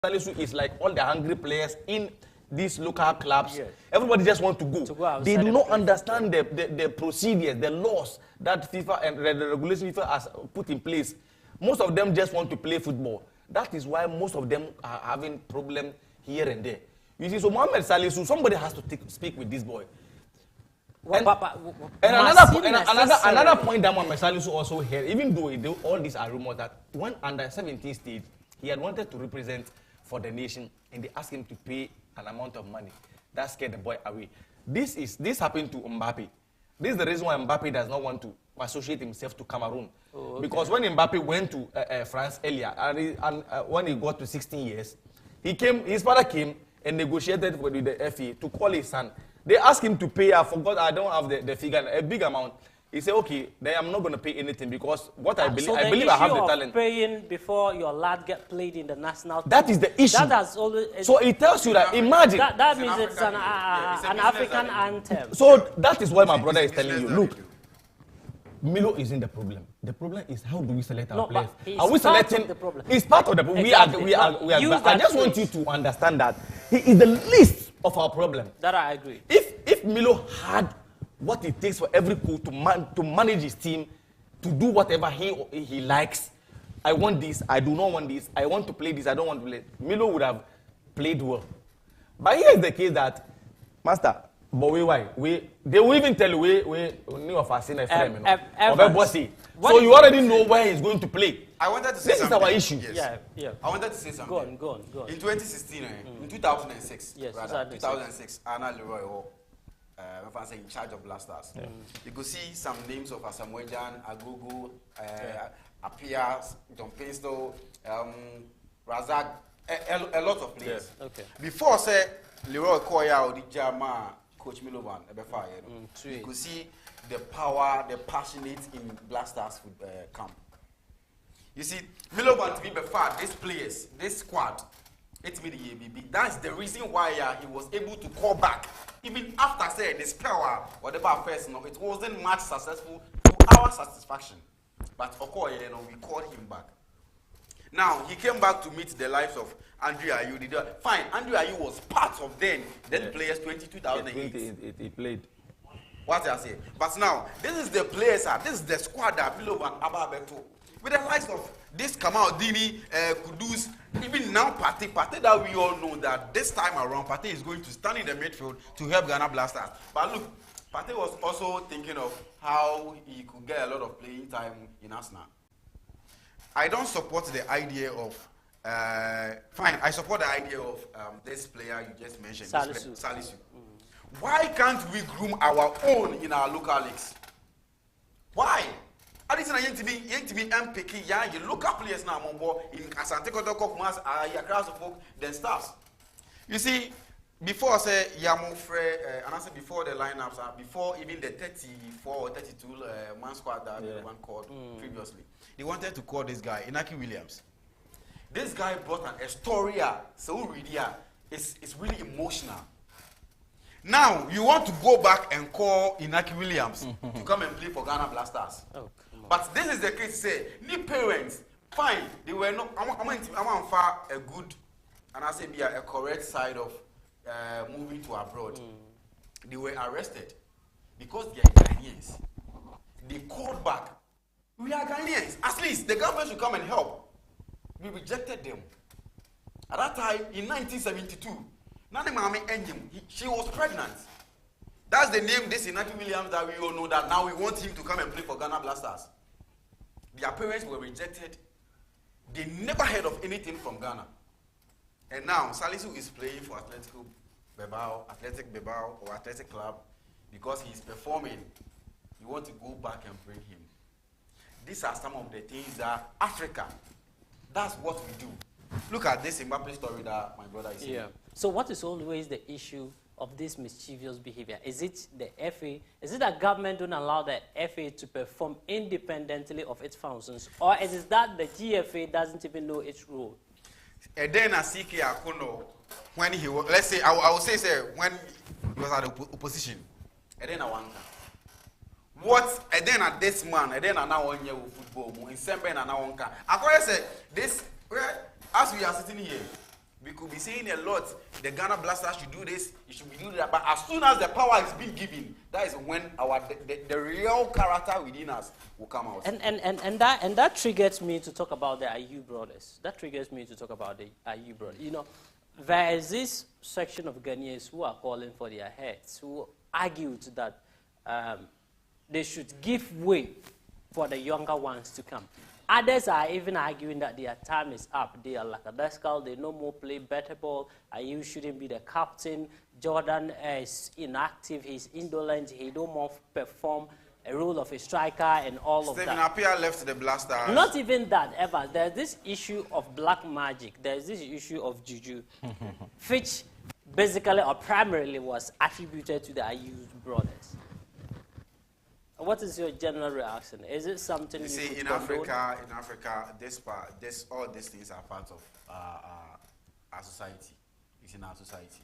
Salisu is like all the hungry players in these local clubs. Yes. Everybody just want to go. They do not understand the procedures, the laws that FIFA and the regulation FIFA has put in place. Most of them just want to play football. That is why most of them are having problems here and there. You see, so Mohamed Salisu, somebody has to speak with this boy. And another point that Mohamed Salisu also had, even though all these are rumors, that when under 17 stage, he had wanted to represent for the nation, and they asked him to pay an amount of money. That scared the boy away. This happened to Mbappe. This is the reason why Mbappe does not want to associate himself to Cameroon. Oh, okay. Because when Mbappe went to France earlier, and when he got to 16 years, his father came and negotiated with the FA to call his son. They asked him to pay, I forgot, I don't have the figure, a big amount. He said, okay, then I'm not going to pay anything because what I believe I have the talent. Paying before your lad get played in the national team. That is the issue. That has always, so it tells you that, imagine. That means it's an African anthem. So that is why my brother is telling you, look, Milo isn't the problem. The problem is how do we select our players? Are we selecting? It's part of the problem. Exactly. We are. I just want you to understand that he is the least of our problem. That I agree. If Milo had what it takes for every coach to manage his team, to do whatever he likes. I want this, I do not want this, I want to play this, I don't want to play. Milo would have played well. But here's the case that, Master, but they will even tell you, we knew of us in a frame, so you already know where he's going to play. I wanted to say this something. This is our issue. Yes. Yeah. I wanted to say something. Go on. In 2016, in 2006, yes, rather, 2006, Anna Leroy, in charge of Black Stars. Yeah. You could see some names of Asamoah, Agogo, Apia, John Pinsto, Razak, a lot of players. Yeah. Okay. Before say Leroy Koya or the Jama, Coach Milovan, you could see the power, the passionate in Black Stars camp. You see, Milovan to be before these players, this squad. That's the reason why he was able to call back. Even after saying this power, whatever first, it wasn't much successful to our satisfaction. But of course, we called him back. Now he came back to meet the lives of Andrew Ayew. Fine, Andrew Ayew was part of then players 2008. He played. What I say? But now this is the players. This is the squad that Milovan Ababeto. With the likes of this Kamal Dini, Kudus, even now Partey that we all know that this time around Partey is going to stand in the midfield to help Ghana Blasters. But look, Partey was also thinking of how he could get a lot of playing time in Arsenal. I don't support the idea of fine. I support the idea of this player you just mentioned, Salisu. Why can't we groom our own in our local leagues? Why? Addition to be MPK, you local players now in Asante Kotoko, Mas, Yakras of folk, then stars. You see, before I say Yamu Frey, and I said before the lineups, before even the 34 or 32 man squad that one called previously, they wanted to call this guy Inaki Williams. This guy brought a story, so really, it's really emotional. Now you want to go back and call Inaki Williams to come and play for Ghana Blasters. Oh. But this is the case. Say, new parents, fine. They were not. I want far a good, and I say be a correct side of moving to abroad. They were arrested because they are Ghanaians. They called back. We are Ghanaians. At least the government should come and help. We rejected them. At that time, in 1972, Nani Mami Enyim, she was pregnant. That's the name. This Inaki Williams that we all know that now we want him to come and play for Ghana Blasters. Their parents were rejected. They never heard of anything from Ghana. And now Salisu is playing for Athletic Bilbao or Athletic Club because he's performing. You want to go back and bring him. These are some of the things that Africa, that's what we do. Look at this Mbappe story that my brother is saying. Yeah. So what is always the issue of this mischievous behavior? Is it the FA? Is it that government don't allow the FA to perform independently of its functions? Or is it that the GFA doesn't even know its role? And then I see when he was, let's say, I will say when he was at the opposition, and then I want what, and then at this man, and then I now want you football, in Sembe and I want I say this, as we are sitting here, we could be saying a lot. The Ghana Blasters should do this, it should be doing that. But as soon as the power is being given, that is when the real character within us will come out. And that triggers me to talk about the Ayew brothers. That triggers me to talk about the Ayew brothers. You know, there is this section of Ghanaians who are calling for their heads, who argued that they should give way for the younger ones to come. Others are even arguing that their time is up. They are lackadaisical, they no more play better ball. Ayew shouldn't be the captain. Jordan is inactive, he's indolent, he don't more perform a role of a striker and all of that. Stephen Appiah left the Blasters. Not even that, ever. There's this issue of black magic. There's this issue of juju, which basically or primarily was attributed to the Ayew brothers. What is your general reaction? Is it something you see in condone? Africa, all these things are part of our society. It's in our society.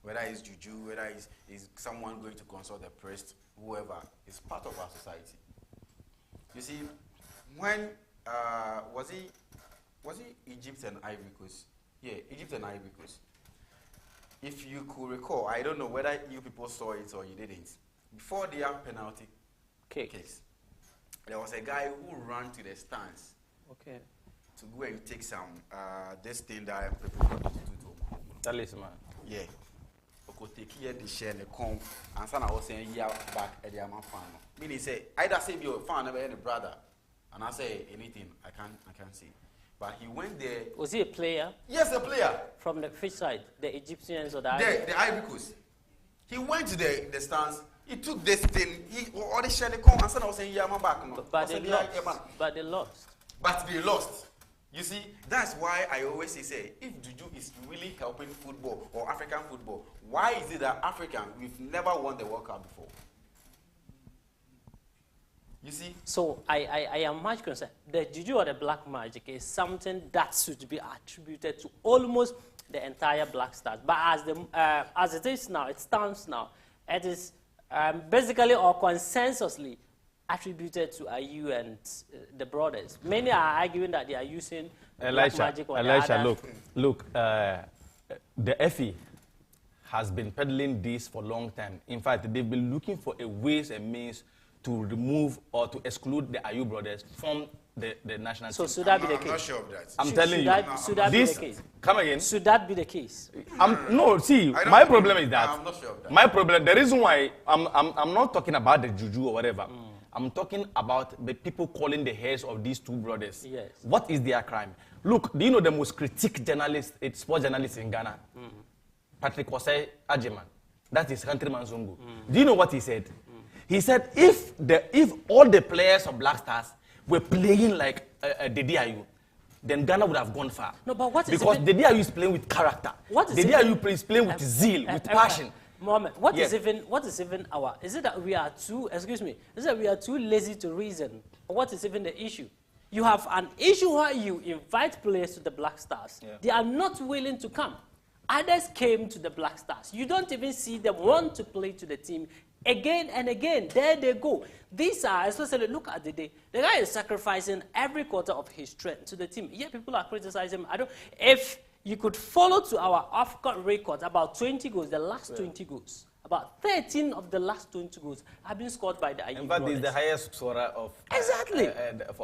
Whether it's juju, whether it's someone going to consult the priest, whoever, it's part of our society. You see, when was it Egypt and Ivory Coast? Yeah, Egypt and Ivory Coast. If you could recall, I don't know whether you people saw it or you didn't. Before their penalty kicks, there was a guy who ran to the stands. Okay. To go and take some this thing that people want to do. Talisman. Yeah. Take here the share and the come and son I was saying yeah back at the amount fan. Meaning say either say you're a fan of any brother and I say anything I can't say. But he went there. Was he a player? Yes, a player. From the fish side, the Egyptians or the Ivory Coast. He went to the stands. He took this thing. He all the share the come and son I was saying yeah my back. No. But they lost. But they lost. But they lost. You see, that's why I always say, if juju is really helping football or African football, why is it that African, we've never won the World Cup before? You see? So I am much concerned. The juju or the black magic is something that should be attributed to almost the entire Black Stars. But as it is now, it stands now, it is basically or consensusly attributed to Ayew and the brothers. Many are arguing that they are using black magic or look, the FE has been peddling this for a long time. In fact, they've been looking for a ways and means to remove or to exclude the Ayew brothers from the national team. So should that be the case? I'm not sure of that. I'm telling you. Should that be the case? Come again? Should that be the case? No, see, my problem is that. I'm not sure of that. My problem, the reason why I'm not talking about the juju or whatever. I'm talking about the people calling the heads of these two brothers. Yes. What is their crime? Look, do you know the most critiqued journalist, sports journalist in Ghana? Patrick Osei Ajeman. That is countryman Zungu. Do you know what he said? He said if all the players of Black Stars were playing like Dede Ayew, then Ghana would have gone far. No, but what is because Dede Ayew is playing with character. Dede Ayew is playing with zeal, with passion. Mohammed, what is even our, is it that we are too, is it that we are too lazy to reason? Or what is even the issue? You have an issue where you invite players to the Black Stars. Yeah. They are not willing to come. Others came to the Black Stars. You don't even see them want to play to the team again and again. There they go. These are, especially look at the day. The guy is sacrificing every quarter of his strength to the team. Yet people are criticizing him. If you could follow to our AFCON records, about 20 goals, the last 20 goals. About 13 of the last 20 goals have been scored by the Ayew brothers. But he's the highest scorer of... Exactly.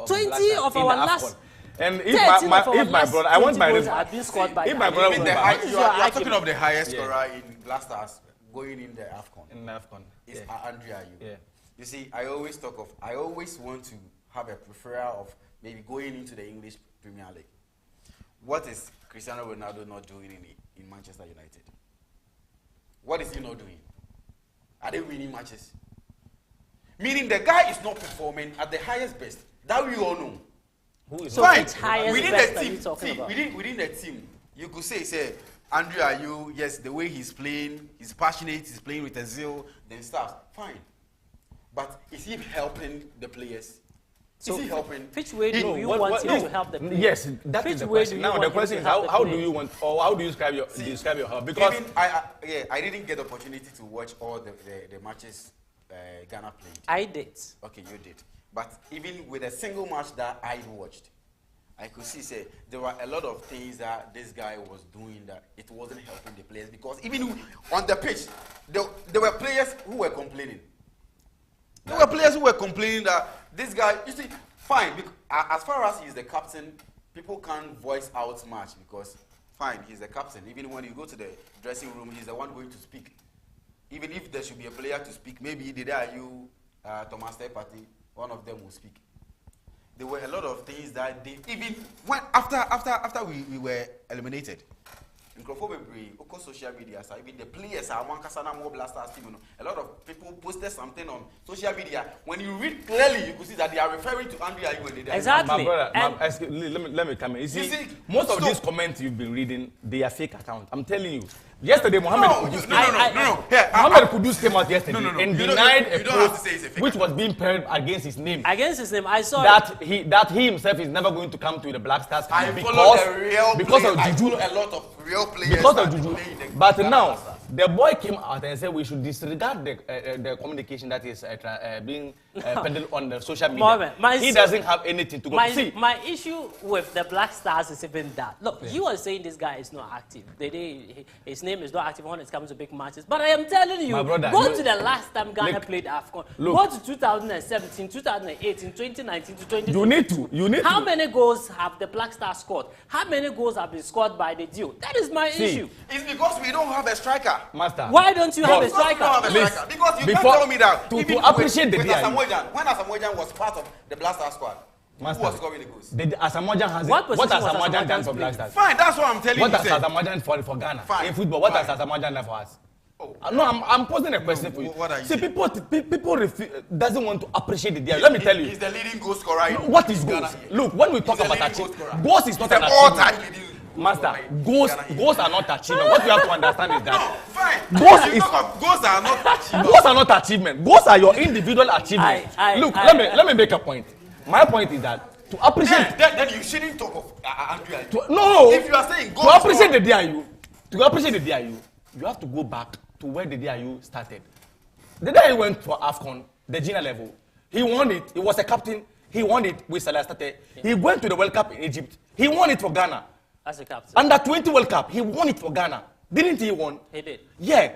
20 of our last... And if my brother... I want my... have been scored by if my brother... You are talking of the highest scorer in Black Stars going in the AFCON. In AFCON. It's Andre Ayew. Yeah. You see, I always want to have a preference of maybe going into the English Premier League. What is Cristiano Ronaldo not doing in Manchester United? What is he not doing? Are they winning matches? Meaning the guy is not performing at the highest best. That we all know. Who is highest within best the team, are you talking about? Within the team, you could say, Andre Ayew, yes, the way he's playing, he's passionate, he's playing with a zeal, then stuff. Fine. But is he helping the players? So is he helping? Which way do you want him to help the players? Yes, that is the question. Now the question is how do you want, or how do you describe your help? Because even I didn't get the opportunity to watch all the matches Ghana played. I did. Okay, you did. But even with a single match that I watched, I could see say there were a lot of things that this guy was doing that it wasn't helping the players, because even on the pitch, there were players who were complaining. There were players who were complaining that this guy, you see, fine, as far as he's the captain, people can't voice out much because, fine, he's the captain. Even when you go to the dressing room, he's the one going to speak. Even if there should be a player to speak, maybe Jordan Ayew, Thomas Partey, one of them will speak. There were a lot of things that they, even when after we were eliminated, on social media, so even the players are one Kasana More Blasters team. A lot of people posted something on social media. When you read clearly, you could see that they are referring to Andrew Ayew. Exactly. My brother, let me come in. You see, most of these comments you've been reading, they are fake accounts. I'm telling you. Yesterday, Mohammed Kudus came out yesterday and denied a post which was being paired against his name. Against his name, I saw that he himself is never going to come to the Black Stars because of Juju. A lot of real players Because of Juju. But now, the boy came out and said we should disregard the communication that is being peddled on the social media. He doesn't have anything to go. See, my issue with the Black Stars is even that. Look, you are saying this guy is not active. His name is not active when it comes to big matches. But I am telling you, brother, go to the last time Ghana played AFCON. Go to 2017, 2018, 2019 to 2020. You need How many goals have the Black Stars scored? How many goals have been scored by the Dew? That is my issue. It's because we don't have a striker. Master. Why don't you have a striker? Because you can't tell me that. To appreciate the deal. When Asamoah was part of the Black Stars squad, Master, who was scoring the goals? Asamoah has What has Asamoah done for Black Stars? Fine, that's what I'm telling you. What has Asamoah done for Ghana? Fine. In football, what has Asamoah done for us? No, I'm posing a question for you. What are you See, saying? people doesn't want to appreciate the deal. Let me tell you. He's the leading goal scorer. What is goals? Look, when we talk about achievement, goals is not an achievement. Master, goals are not achievement. What you have to understand is that goals are not achievement. Goals are not achievement. Goals are your individual achievement. Look, let me make a point. My point is that to appreciate. Then you shouldn't talk of Andrew Ayew. No. If you are saying goals, to appreciate the DIU, you have to go back to where the DIU started. The DIU went for AFCON, the junior level. He won it. He was a captain. He won it with Salah State. He went to the World Cup in Egypt. He won it for Ghana. As a captain. Under 20 World Cup, he won it for Ghana. Didn't he won? He did. Yeah.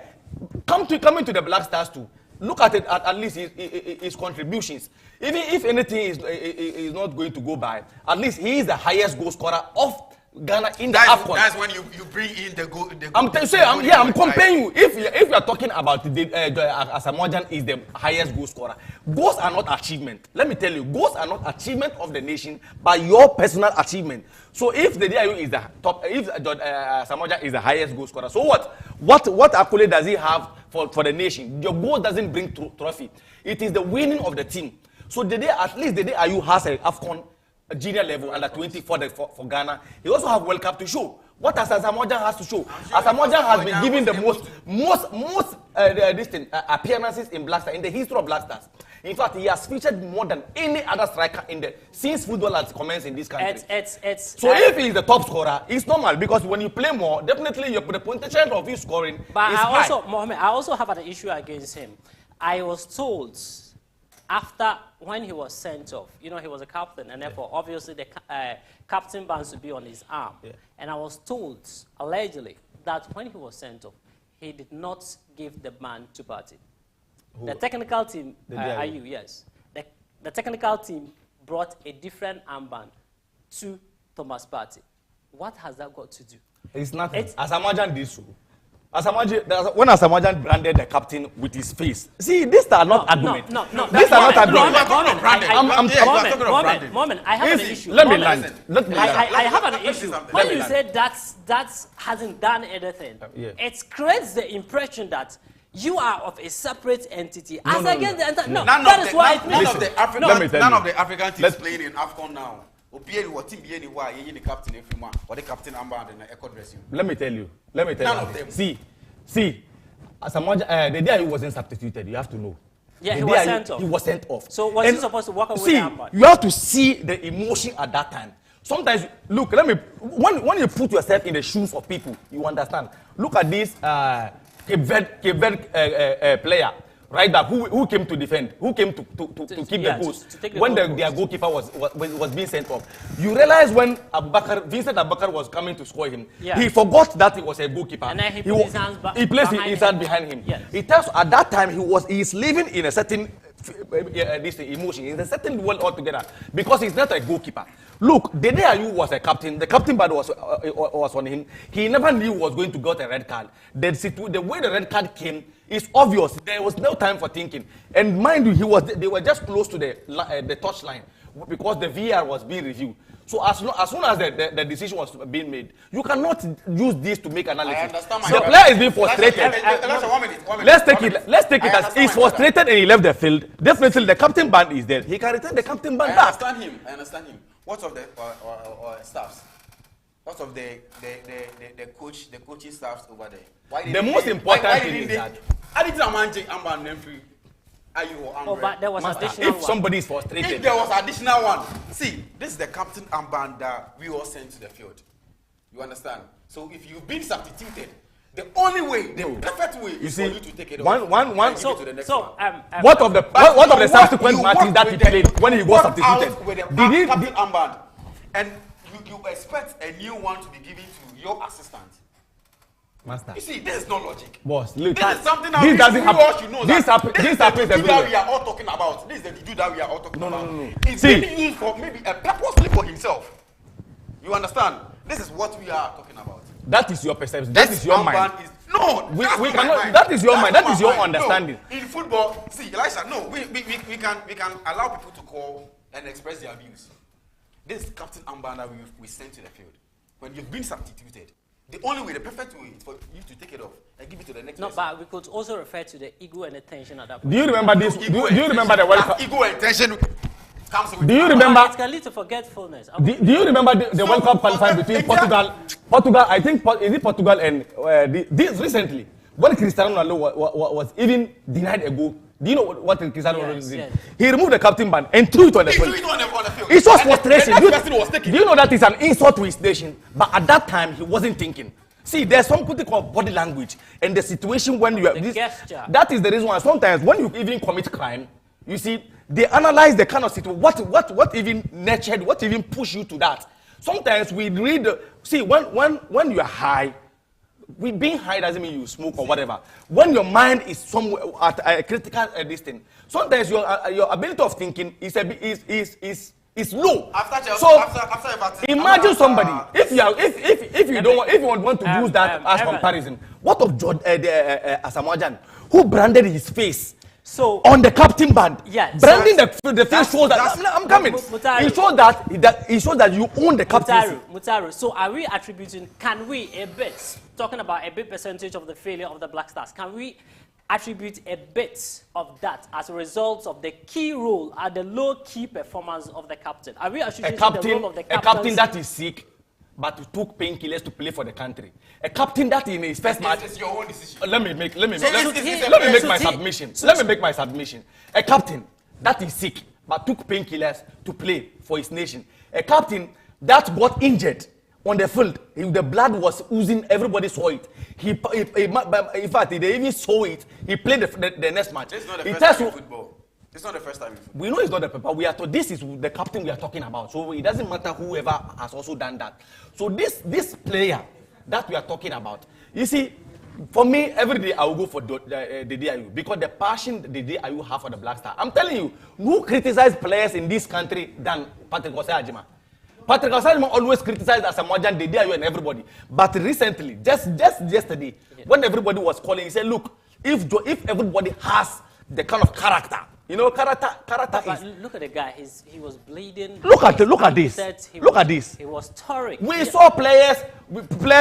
Coming to the Black Stars too. Look at it, at least his contributions. Even if anything is not going to go by, at least he is the highest goal scorer of Ghana in the AFCON. That's when you bring in the goal. I'm comparing you. If you are talking about Asamoah is the highest goal scorer, goals are not achievement. Let me tell you, goals are not achievement of the nation, but your personal achievement. So if the DIU is the top, if Asamoah is the highest goal scorer, so what accolade does he have for the nation? Your goal doesn't bring trophy. It is the winning of the team. So at least the DIU has an AFCON junior level under 20 for Ghana. He also have World Cup to show. What has Asamoah has to show? Asamoah has been given the most appearances in Black Stars in the history of Black Stars. In fact, he has featured more than any other striker since football has commenced in this country. So if he is the top scorer, it's normal because when you play more, definitely the potential of you scoring is high. Mohammed, I also have an issue against him. I was told after when he was sent off, he was a captain, and therefore obviously the captain band should be on his arm. Yeah. And I was told allegedly that when he was sent off, he did not give the man to Partey. The technical team, Ayew, yes. The technical team brought a different armband to Thomas Partey. What has that got to do? It's nothing. Asamoah did so. When Asamoah branded the captain with his face. See, these are not arguments. No. These are not arguments. Moment, I have an issue. Let me land. I have an issue. When you say that hasn't done anything, it creates the impression that you are of a separate entity. None of the African teams playing in AFCON now. Let me tell you. See, Asamoah, the day he wasn't substituted, you have to know. Yeah, he was sent off. He was sent off. So was he supposed to walk away? See, you have to see the emotion at that time. Sometimes, look, when you put yourself in the shoes of people, you understand. Look at this Cape Verde player. right back, who came to defend, who came to keep the goals when their goalkeeper was being sent off. You realize when Vincent Abubakar was coming to score him, he forgot that he was a goalkeeper. And then he placed his hand behind him. Yes. It tells at that time he's living in a certain this emotion, in a certain world altogether, because he's not a goalkeeper. Look, the day Ayew was a captain, the captain band was on him. He never knew he was going to get a red card. The way the red card came is obvious. There was no time for thinking. And mind you, they were just close to the touch line because the VAR was being reviewed. So as soon as the decision was being made, you cannot use this to make analysis. I understand The player is being frustrated. Let's take it as he's frustrated and he left the field. Definitely the captain band is there. He can return the captain band back. I understand him. What of the staffs? What of the coaching staffs over there? The most important thing is that but there was additional if somebody is frustrated. If there was additional one, see, this is the captain armband that we all sent to the field. You understand? So if you've been substituted, the only way, the perfect way, is for you to take it off. What of the subsequent matches that he played when he was substituted? With the captain armband, and you expect a new one to be given to your assistant. Master. You see, this is not logic. Boss, look. This is something that this doesn't happen. This happens everywhere. That we are all talking about. This is the juju that we are all talking about. No. It's being used for maybe a purposely for himself. You understand? This is what we are talking about. That is your perception. That is your mind. We cannot. That is your mind. That is your understanding. No, in football, see, Elisha, no, we can allow people to call and express their views. This is Captain Ambanda we sent to the field. When you've been substituted, the only way, the perfect way, is for you to take it off and give it to the next person. But we could also refer to the ego and the tension at that point. Do you remember this? Do you remember the World Cup? Ego and tension comes with. Do you remember? It can lead to forgetfulness. Do you remember the World Cup qualifying between Portugal? I think is it Portugal and this recently when Cristiano Ronaldo was even denied a goal. Do you know what Cristiano Ronaldo did? Yes. He removed the captain band and threw it on the field. It was frustration. Do you know that is an insult to his nation? But at that time, he wasn't thinking. See, there's something called body language and the situation when you are this. Gesture. That is the reason why sometimes when you even commit crime, you see, they analyze the kind of situation. What even nurtured, what even pushed you to that? Sometimes we read. See, when you are high. Being high doesn't mean you smoke or whatever. When your mind is somewhere at a critical distance, sometimes your ability of thinking is low. Imagine somebody if you want to use that as comparison. What of Asamoah who branded his face? So on the captain band, branding the face shows that I'm coming. It shows that you own the captaincy. Mutaru. So are we attributing? Can we talking about a bit percentage of the failure of the Black Stars? Can we attribute a bit of that as a result of the key role at the low key performance of the captain? Are we attributing the role of the captain? A captain that is sick, but took painkillers to play for the country. A captain that in his first match. It's your own decision. Let me make my submission. A captain that is sick, but took painkillers to play for his nation. A captain that got injured on the field, the blood was oozing. Everybody saw it. In fact, they even saw it. He played the next match. It's not the first time in football. It's not the first time in football. We know it's not the paper. This is the captain we are talking about. So it doesn't matter whoever has also done that. So this player that we are talking about, you see, for me, every day I will go for the Ayew because the passion the Ayew have for the Black Star. I'm telling you, who criticize players in this country than Patrick Osei-Ajima? Patrick Osei-Ajima always criticized Asamoah Gyan, Dede Ayew, and everybody. But recently, just yesterday, when everybody was calling, he said, look, if everybody has the kind of character, you know, character is. Look at the guy. He was bleeding. Look at this. Look at this. He was tearing. We saw players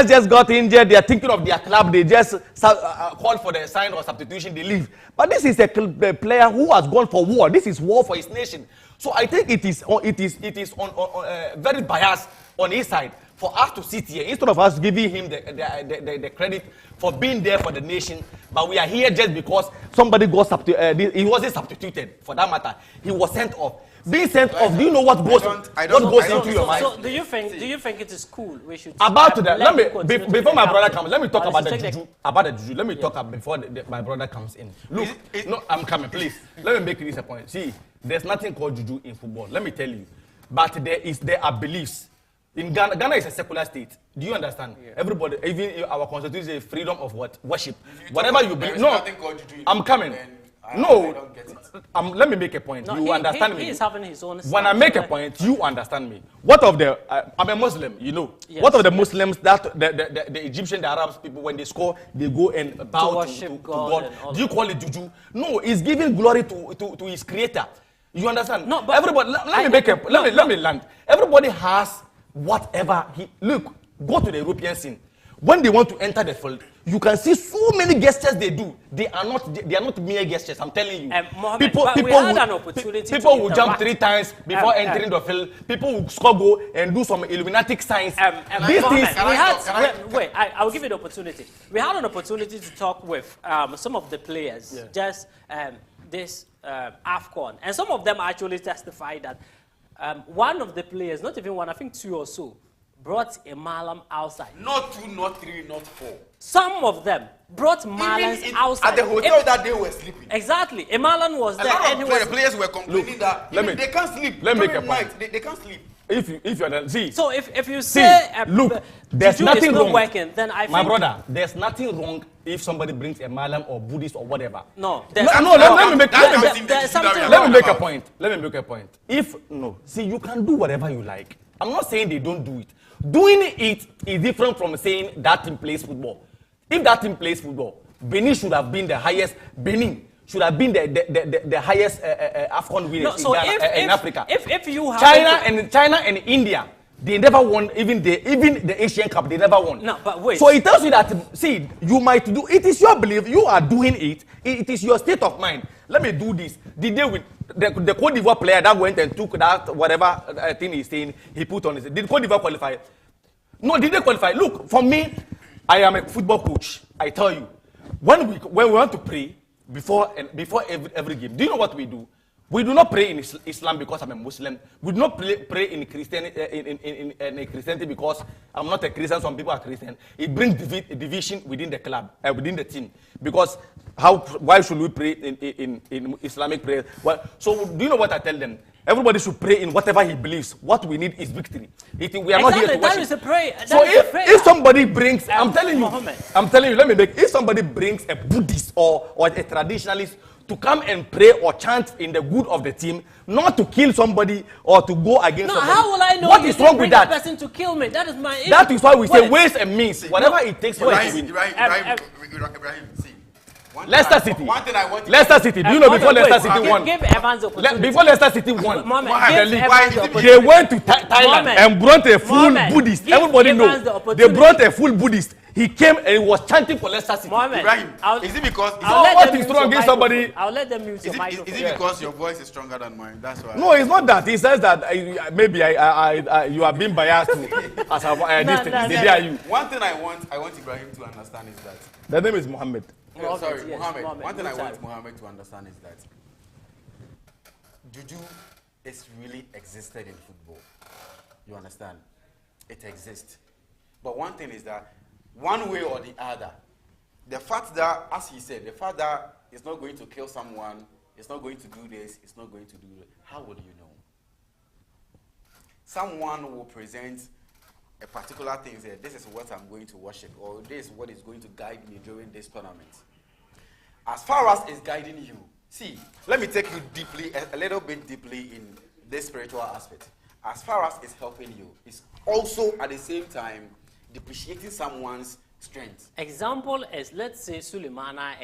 just got injured. They are thinking of their club. They just call for the sign or substitution. They leave. But this is a player who has gone for war. This is war for his nation. So I think it is very biased on his side for us to sit here instead of us giving him the credit for being there for the nation. But we are here just because somebody got he wasn't substituted for that matter. He was sent off. Being sent off, do you know what goes into your mind? So do you think it is cool? We should about that. Let me before my brother comes. Let me talk about the juju. About the juju. Let me talk before my brother comes in. Look, no, I'm coming. Please, let me make this a point. See, there's nothing called juju in football. Let me tell you, but there are beliefs. In Ghana, Ghana is a secular state. Do you understand? Yeah. Everybody, even our constitution is freedom of what? Worship. Whatever you believe. No, I'm coming. No, let me make a point. No, you understand me. He is having his own when I make a point, you understand me. What of the? I'm a Muslim, you know. Yes. What of the Muslims that the Egyptian, the Arabs people when they score, they go and bow to God. Do you call it juju? No, it's giving glory to his creator. You understand? No, but everybody. Let me land. Everybody has whatever look. Go to the European scene. When they want to enter the field, you can see so many gestures they do. They are not mere gestures. I'm telling you. Mohammed, people will jump 3 times before entering the field. People will score goal and do some Illuminati signs. These things. I will give you the opportunity. We had an opportunity to talk with some of the players just this AFCON, and some of them actually testified that one of the players, not even one, I think 2 or so, brought a malam outside. Not 2, not 3, not 4. Some of them brought malams outside. At the hotel that they were sleeping. Exactly. A malam was there. A lot of players were complaining that they can't sleep. Let me make a point. They can't sleep. If you're see. So if you say look, there's nothing wrong. Working, then I think my brother, there's nothing wrong if somebody brings a malam or Buddhist or whatever. No. Let me make a point. Let me make a point. See, you can do whatever you like. I'm not saying they don't do it. Doing it is different from saying that team plays football. If that team plays football, Benin should have been the highest. Benin should have been the highest AFCON winners in Africa. If you have China and India, they never won. Even the Asian Cup, they never won. No, but wait. So it tells you that you might do. It is your belief. You are doing it. It is your state of mind. Let me do this. Did they win? The Cote d'Ivoire player that went and took that whatever thing he's saying, he put on his. Did Cote d'Ivoire qualify? No, did they qualify? Look, for me, I am a football coach. I tell you, when we want to pray before every game, do you know what we do? We do not pray in Islam because I'm a Muslim. We do not pray in Christianity in Christianity because I'm not a Christian. Some people are Christian. It brings division within the club, within the team. Because why should we pray in Islamic prayer? Well, so do you know what I tell them? Everybody should pray in whatever he believes. What we need is victory. We are not here to worship. That is a prayer. So if somebody brings, I'm telling you, let me make. If somebody brings a Buddhist or a traditionalist to come and pray or chant in the good of the team, not to kill somebody or to go against somebody. How will I know? What is wrong with that? Person to kill me. That is my issue. That is why we say ways and means. Whatever it takes for us to win. Ibrahim, see. Leicester City. One thing I want to Leicester City. Do you know before Leicester City won? Give Evans the opportunity. Before Leicester City won, the they went to Thailand and brought a full Buddhist. Everybody knows. They brought a full Buddhist. He came and he was chanting for Leicester City. Ibrahim, is it because what is wrong against somebody? I'll let them use your microphone. Is it because your voice is stronger than mine? That's why. No, it's not that. He says that maybe you are being biased as a One thing I want Ibrahim to understand is that the name is Mohammed. Mohammed. One thing I want Mohammed to understand is that juju is really existed in football. You understand? It exists. But one thing is that one way or the other, the fact that, as he said, the fact that it's not going to kill someone, it's not going to do this, it's not going to do that, how would you know? Someone will present a particular thing, say, this is what I'm going to worship, or this is what is going to guide me during this tournament. As far as it's guiding you, see, let me take you deeply, a little bit deeply in this spiritual aspect. As far as it's helping you, it's also at the same time depreciating someone's strength. Example is, let's say Sulemana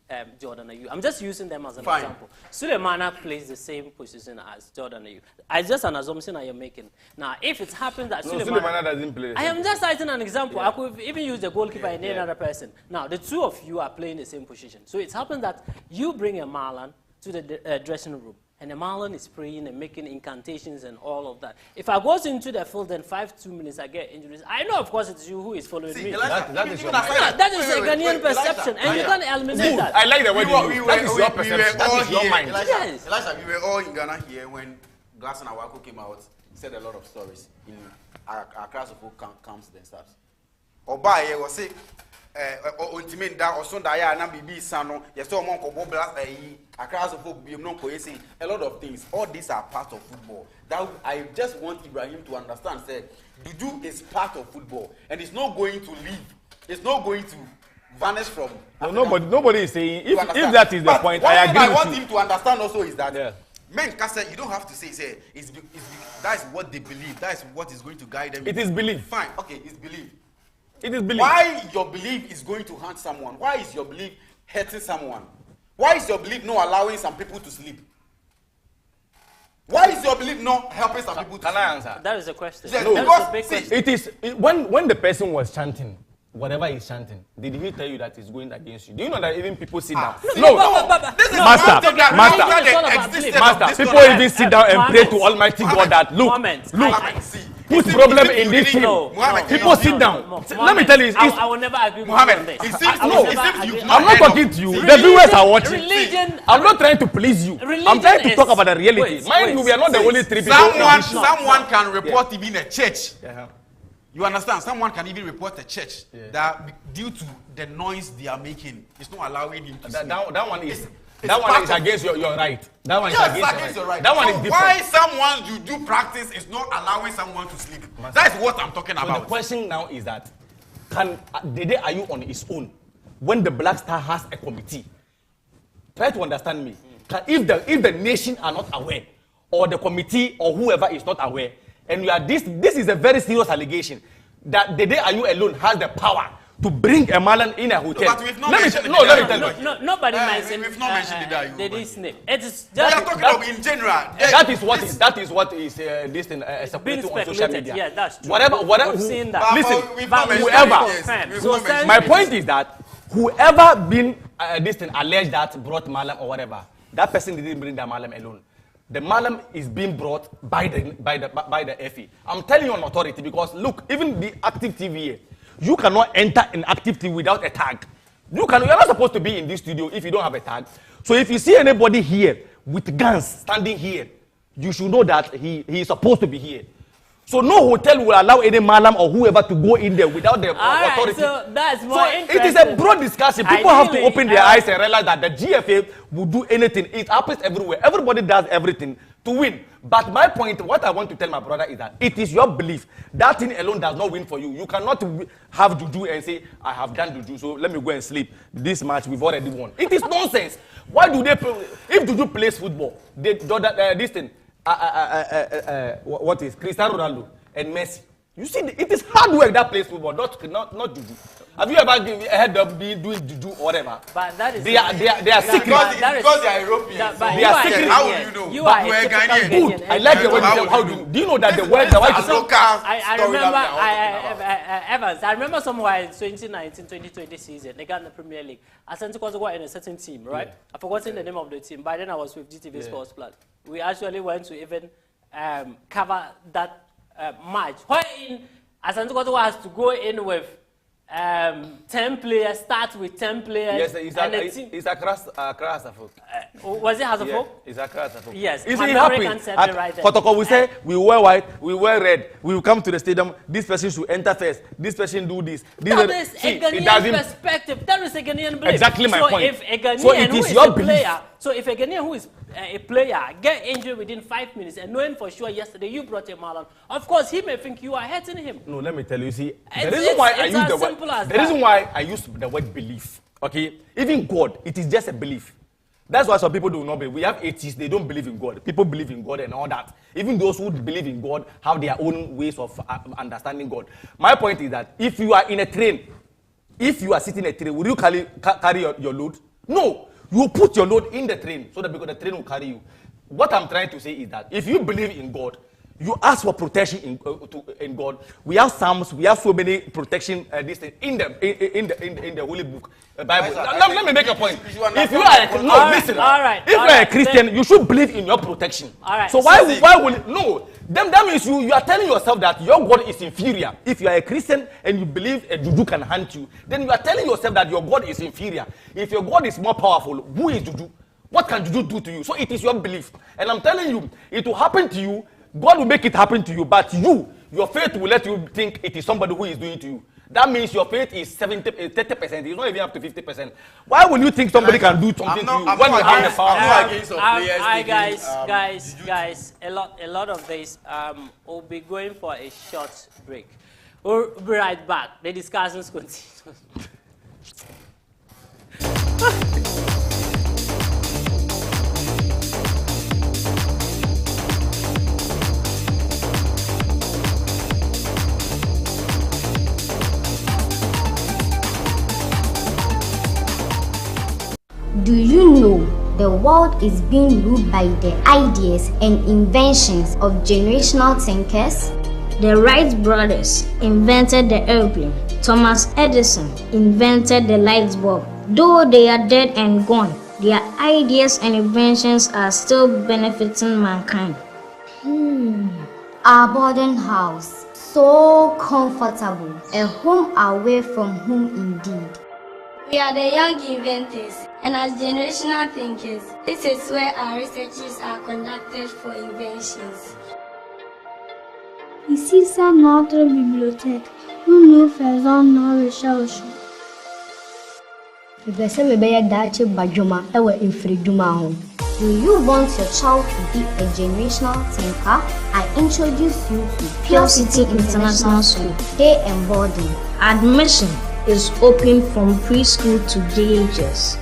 and Jordan Ayew. I'm just using them as an example. Sulemana plays the same position as Jordan Ayew. It's just an assumption I am making. Now, if it happens that Sulemana doesn't play, I am just citing an example. I could even use the goalkeeper and another person. Now, the two of you are playing the same position. So it happens that you bring a Marlon to the dressing room. And the Marlon is praying and making incantations and all of that. If I go into the field and 2 minutes I get injuries, I know of course it's you who is following me. That is a Ghanaian perception, and you can't eliminate that. I like the way that is your perception. That is your mind. Elijah, we were all in Ghana here when Glass and Awako came out, said a lot of stories in Accra camps themselves. Obaye was say, ultimate that or Sunday and BB Sano, yes, so Monko Blast, Accra be no cohesive, a lot of things. All these are part of football. That I just want Ibrahim to understand. Say, Juju is part of football, and it's not going to leave. It's not going to vanish from. No, nobody is saying if that is the point. I agree. I with want you. him to understand also is that. Yeah. Men, you don't have to say that is what they believe. That is what is going to guide them. It is belief. Fine, okay, it's belief. It is belief. Why your belief is going to hurt someone? Why is your belief hurting someone? Why is your belief not allowing some people to sleep? Why is your belief not helping some people to sleep? Can I answer? That is a question. Yes, No, because big question. It is when the person was chanting, whatever he's chanting, did he tell you that it's going against you? Do you know that even people sit down? See, No, this is Master, one thing that Master, after the it's all about existence belief. of Master, this people tournament, even sit down and pray to Almighty God that look, Moment. see. whose problem in this team? People sit down. Let me tell you, I will never agree with you Mohammed, on this. it seems I will no, never agree. I'm not talking to you. The viewers are watching. Religion. I'm not trying to please you. I'm trying to talk about the reality. Mind you, we are not the only three people. Someone can report even a church. Yeah. You understand? Someone can even report a church that due to the noise they are making, it's not allowing him to sleep. That one is. It's That one is part of- against your right. That one is Yes, against, against your right. That one So is different. why someone you do practice is not allowing someone to sleep? That's what I'm talking So about. the question now is that can Dede Ayew on his own, when the Black Star has a committee, try to understand me. If the nation are not aware, or the committee or whoever is not aware, and we are this is a very serious allegation that Dede Ayew alone has the power to bring a man in a hotel. But we've not let me mentioned tell you. Nobody mentioned. We've not mentioned Dede Ayew. Dede's name. It is We are just talking about in general. That is what is this thing circulating on social speculated. media. Yeah, that's true. Whatever. We've seen that. But Listen, we've not mentioned whoever- it, yes. We've So not mentioned My it. point is that whoever been this thing alleged that brought Malam or whatever, that person didn't bring the Malam alone. The Malam is being brought by the FA. I'm telling you on authority because look, even the active TV here, you cannot enter an active TV without a tag. You're not supposed to be in this studio if you don't have a tag. So if you see anybody here with guns standing here, you should know that he is supposed to be here. So no hotel will allow any Malam or whoever to go in there without the authority. So that's more So interesting. it is a broad discussion. People have to Ideally, open their eyes and realize that the GFA will do anything. It happens everywhere. Everybody does everything to win. But my point, what I want to tell my brother is that it is your belief. That thing alone does not win for you. You cannot have juju and say, I have done juju, so let me go and sleep. This match, we've already won. It is nonsense. Why do they play? If juju plays football, this thing, what is Cristiano Ronaldo and Messi? You see, it is hard work that plays football, not juju. Have you ever heard of me doing juju or whatever? But that is They are secret. Because they are European. But So they are secret. how will you know? You But are we're a typical Ghanaian. Ghanaian. Good. I like the way you How say, will how you do you? know? Do you know that the This word, is the white a is local I story remember, that Evans, I remember somewhere in 2019-2020 season, they got in the Premier League. Asante Kwazawa in a certain team, right? I've forgotten the name of the team. By then I was with GTV Sports Plus. We actually went to even cover that match. Wherein Asante Kwazawa has to go in with 10 players, start with 10 players. Yes, it's across Asafo. Was it Hazafo? It's across Asafo. Yes. It's My it memory happens. can serve me right there. Kotoko, we say we wear white, we wear red, we will come to the stadium, this person should enter first, this person do this. That is a Ghanaian perspective. That is a Ghanaian belief. Exactly my point. If a Ghanaian So it who is is your a belief. player, so if a Ghanaian who is a player get injured within 5 minutes and knowing for sure yesterday you brought him along, of course he may think you are hurting him. No, let me tell you, see, the It's- reason why I it's use as the word, simple as the that. reason why I use the word belief, okay? Even God, it is just a belief. That's why some people do not believe. We have atheists, they don't believe in God. People believe in God and all that. Even those who believe in God have their own ways of understanding God. My point is that if you are in a train, if you are sitting in a train, will you carry your load? No. You put your load in the train so that because the train will carry you. What I'm trying to say is that if you believe in God, you ask for protection in God. We have Psalms. We have so many protection this thing in the Holy Book, Bible. Let me make a point. If you are listen. All right. If you are a Christian, you should believe in your protection. All right. So why will no? That means you are telling yourself that your God is inferior. If you are a Christian and you believe a juju can hunt you, then you are telling yourself that your God is inferior. If your God is more powerful, who is juju? What can Juju do to you? So it is your belief. And I'm telling you, it will happen to you. God will make it happen to you. But your faith will let you think it is somebody who is doing to you. That means your faith is 30%. It's not even up to 50%. Why will you think somebody can do something to you when you have the power? I'm not against players. Guys, a lot of this. We'll be going for a short break. We'll be right back. The discussions continue. Do you know the world is being ruled by the ideas and inventions of generational thinkers? The Wright brothers invented the airplane. Thomas Edison invented the light bulb. Though they are dead and gone, their ideas and inventions are still benefiting mankind. Our boarding house, so comfortable, a home away from home indeed. We are the young inventors, and as generational thinkers, this is where our researches are conducted for inventions. Ici, c'est notre bibliothèque où nous faisons nos recherches. Do you want your child to be a generational thinker? I introduce you to Pure City International School. Day and boarding. Admission is open from preschool to JHS.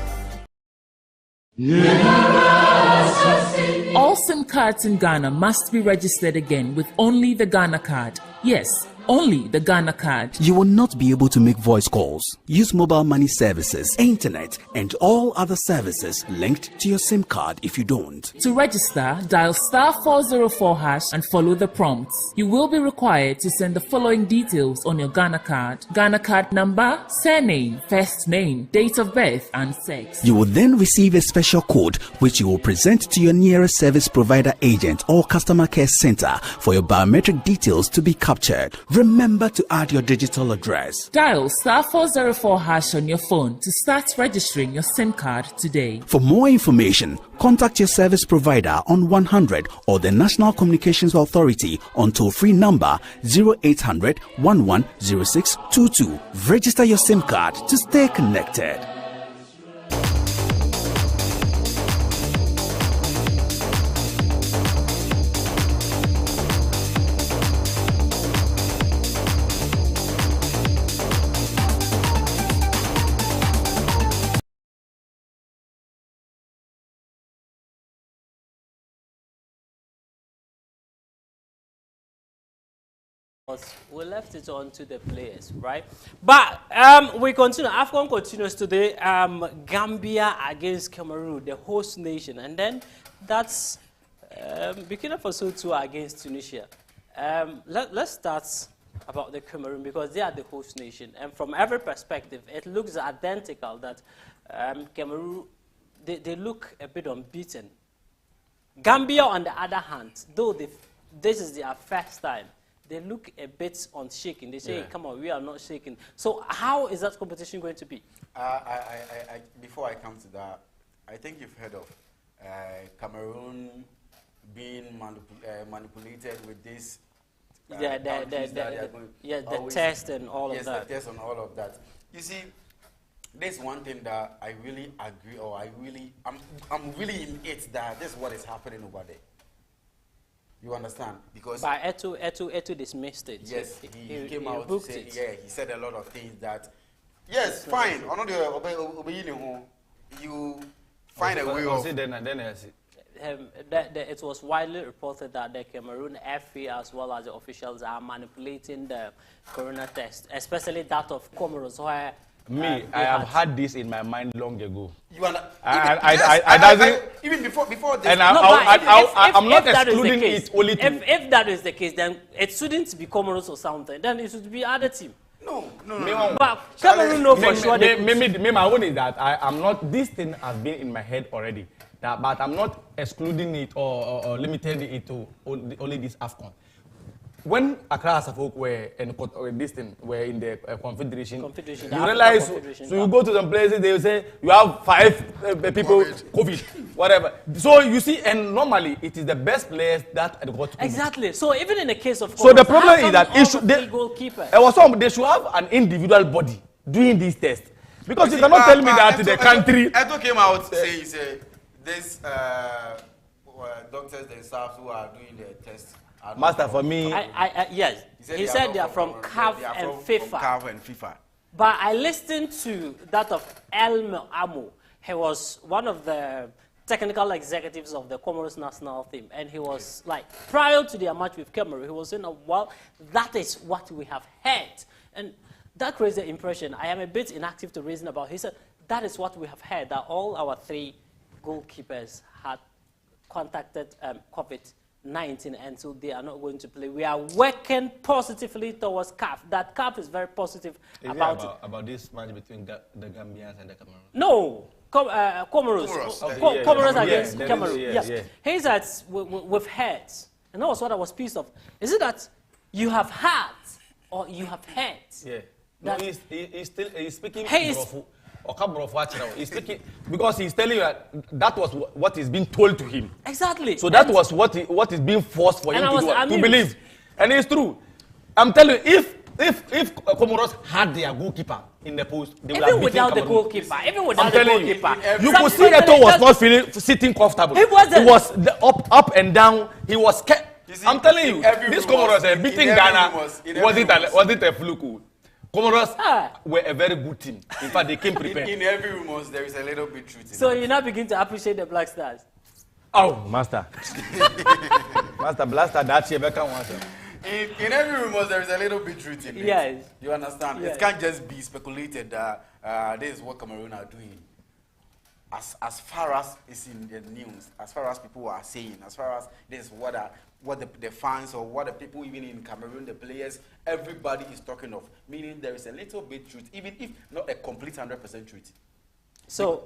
All SIM cards in Ghana must be registered again with only the Ghana card. Yes, only the Ghana card. You will not be able to make voice calls, use mobile money services, internet, and all other services linked to your SIM card if you don't. To register, dial *404# and follow the prompts. You will be required to send the following details on your Ghana card: Ghana card number, surname, first name, date of birth, and sex. You will then receive a special code which you will present to your nearest service provider agent or customer care center for your biometric details to be captured. Remember to add your digital address. Dial *404# on your phone to start registering your SIM card today. For more information, contact your service provider on 100 or the National Communications Authority on toll-free number 0800 110622. Register your SIM card to stay connected. We left it on to the players, right? But we continue. AFCON continues today. Gambia against Cameroon, the host nation, and then that's Burkina Faso too against Tunisia. Let's start about the Cameroon because they are the host nation, and from every perspective, it looks identical. That Cameroon, they look a bit unbeaten. Gambia, on the other hand, though this is their first time, they look a bit unshaken. They say, come on, we are not shaken. So how is that competition going to be? Before I come to that, I think you've heard of Cameroon being manipulated with this. The test and all of that. Yes, the test and all of that. You see, there's one thing that I really agree, or I'm really in it, that this is what is happening over there. You understand? Because but Eto dismissed it. Yes, he came out to say, he said a lot of things that, yes, fine. You find a way of. It was widely reported that the Cameroon FA as well as the officials are manipulating the corona test, especially that of Comoros, where I have had this in my mind long ago. You are even before this. And I'm not excluding it only to. If that is the case, then it shouldn't be Comoros or something. Then it should be other team. No. But Cameroon know for sure. Maybe my own is that I'm not. This thing has been in my head already. But I'm not excluding it or limiting it to only this AFCON. when Accra Suffolk were in this thing, were in the confederation, Confederation, you realize, so you go to some places, they will say, you have 5 people, COVID, whatever. So you see, and normally, it is the best players that got COVID. Exactly. So even in the case of so the problem is that they should have an individual body doing these tests. Because you cannot tell me that the country... Eto came out saying, this doctors themselves who are doing the tests. Master, for me... Yes, he said they are from CAF and FIFA. From CAF and FIFA. But I listened to that of Elmo Amo. He was one of the technical executives of the Comoros national team. And he was like, prior to their match with Cameroon, he was saying, well, that is what we have heard. And that creates the impression. I am a bit inactive to reason about. He said, that is what we have heard, that all our 3 goalkeepers had contacted COVID-19, and so they are not going to play. We are working positively towards CAF. That CAF is very positive about this match between the Gambians and the Cameroon. No, Comoros. Comoros against Cameroon. Yes. He said we've heard, and that was what I was pissed off. Is it that you have heard or you have heard? Yeah. No, he's speaking. He's speaking because he's telling you that was what is being told to him. Exactly. So that was what is being forced for him to believe, and it's true. I'm telling you, if Comoros had their goalkeeper in the post, they would have beaten Cameroon. Even without the goalkeeper, you could see Eto was not sitting comfortable. He was up and down. He was scared. I'm telling you, this Comoros beating Ghana wasn't a fluke. Comoros were a very good team. In fact, they came prepared. In every rumors, there is a little bit truth in it. So you now begin to appreciate the Black Stars? Oh, Master. Master Blaster, that's your better one. In every rumors, there is a little bit truth in it. Yes. You understand? Yes. It can't just be speculated that this is what Cameroon are doing. As far as it's in the news, as far as people are saying, as far as this is what the fans or what the people even in Cameroon, the players, everybody is talking of, meaning there is a little bit truth, even if not a complete 100% truth. So,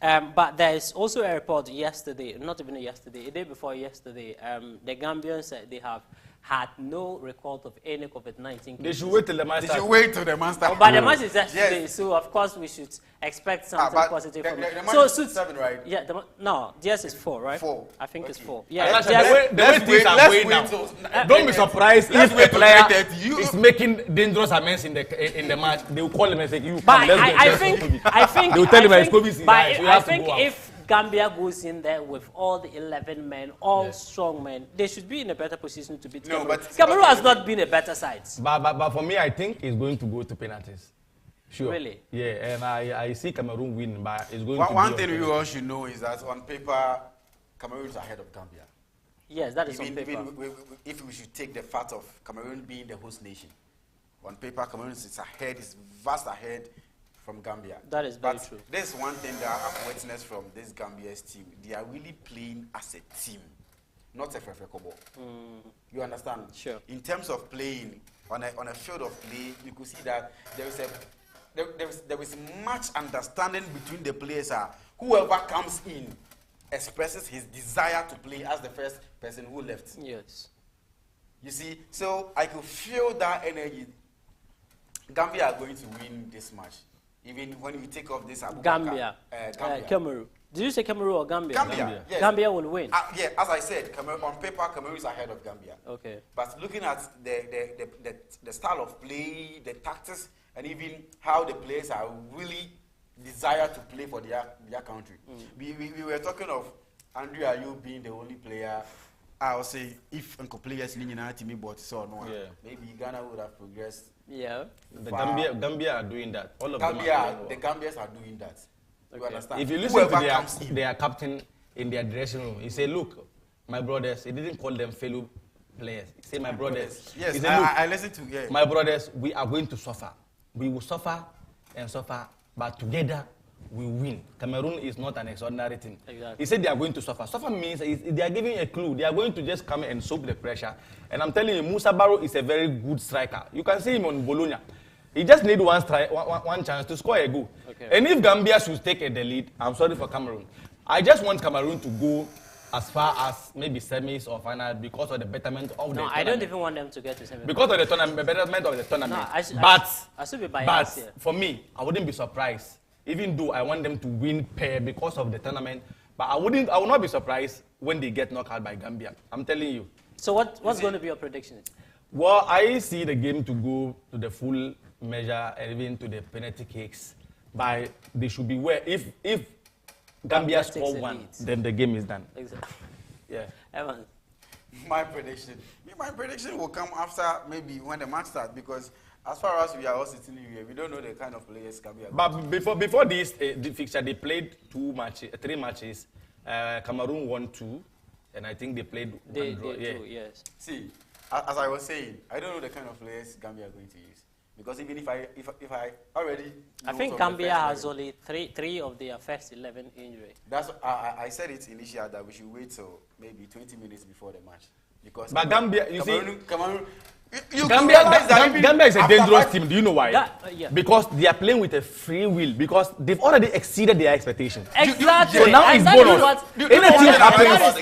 but there is also a report yesterday, not even yesterday, a day before yesterday, the Gambians said they have had no record of any COVID-19 cases. They should wait till the match. They should wait till the match starts. But the match is yesterday, so of course we should expect something positive from it. The match is 7, right? Yeah, no, DS is 4, right? 4. I think it's 4. Yeah, the way things are going now. Don't be surprised if a player is making dangerous amends in the match. They will call him and say, "You come, let's go." I think they will tell him it's COVID. I think if Gambia goes in there with all the 11 men, all strong men, they should be in a better position to beat Cameroon. But Cameroon has not been a better side. But for me, I think it's going to go to penalties. Sure. Really? Yeah, and I see Cameroon win, but it's going to be one thing we all should know is that on paper, Cameroon is ahead of Gambia. Yes, that is on paper. If we should take the fact of Cameroon being the host nation, on paper, Cameroon is ahead, is vast ahead from Gambia. That is very true. There's one thing that I've witnessed from this Gambia's team. They are really playing as a team, not a Kobo. You understand? Sure. In terms of playing on a field of play, you could see that there is much understanding between the players. Whoever comes in expresses his desire to play as the first person who left. Yes. You see, so I could feel that energy. Gambia are going to win this match. Even when you take off this Gambia. Cameroon. Did you say Cameroon or Gambia? Gambia. Yes. Gambia will win. Yeah, as I said, on paper, Cameroon is ahead of Gambia. Okay. But looking at the style of play, the tactics, and even how the players are really desire to play for their country. We were talking of Andrew Ayew being the only player. I'll say if Uncle players leaning out me, but so no, maybe Ghana would have progressed. Yeah. The Gambia are doing that. All of them are doing the Gambians are doing that. You understand? If you listen to their captain in their dressing room, he said, "Look, my brothers." He didn't call them fellow players. He said, "My brothers." Yes, he said, I listened to. My brothers, we are going to suffer. We will suffer and suffer, but together we win. Cameroon is not an extraordinary thing. Exactly. He said they are going to suffer. Suffer means they are giving a clue. They are going to just come and soak the pressure. And I'm telling you, Musa Barrow is a very good striker. You can see him on Bologna. He just need one chance to score a goal. Okay. And if Gambia should take the lead, I'm sorry for Cameroon. I just want Cameroon to go as far as maybe semis or final because of the betterment of the tournament. I don't even want them to get to semis. Because of the tournament, betterment of the tournament. No, I should be biased but here. For me, I wouldn't be surprised, even though I want them to win pair because of the tournament. But I will not be surprised when they get knocked out by Gambia. I'm telling you. So what's going to be your prediction? Well, I see the game to go to the full measure and even to the penalty kicks. But they should be where if Gambia score one, then the game is done. Exactly. Yeah. Evan. My prediction will come after maybe when the match starts, because as far as we are all sitting here, we don't know the kind of players Gambia. But before this the fixture, they played 3 matches. Cameroon won 2, and I think they played one draw. Drew, yes. See, as I was saying, I don't know the kind of players Gambia are going to use. Because even if I already, I think Gambia has only three of their first 11 injury. That's I said it initially that we should wait till maybe 20 minutes before the match, because. But Gambia, Cameroon, Gambia is a dangerous team. Do you know why? Yeah. Because they are playing with a free will. Because they've already exceeded their expectations. Exactly. So now it's bonus. Anything happens.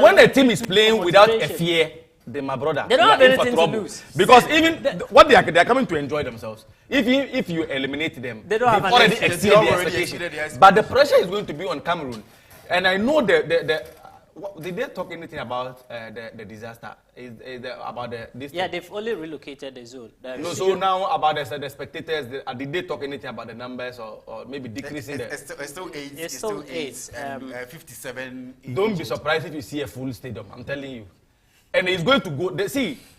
When a team is playing without a fear, then my brother, they don't have anything to lose. Because even what they are coming to enjoy themselves. If you eliminate them, they've already exceeded their expectations. But the pressure is going to be on Cameroon, and I know did they talk anything about the disaster? About this? Yeah, they've only relocated the zone. So now about the spectators, did they talk anything about the numbers or maybe decreasing it's still 8. It's still 8. And 57. Don't be surprised if you see a full stadium. I'm telling you. And it's going to go.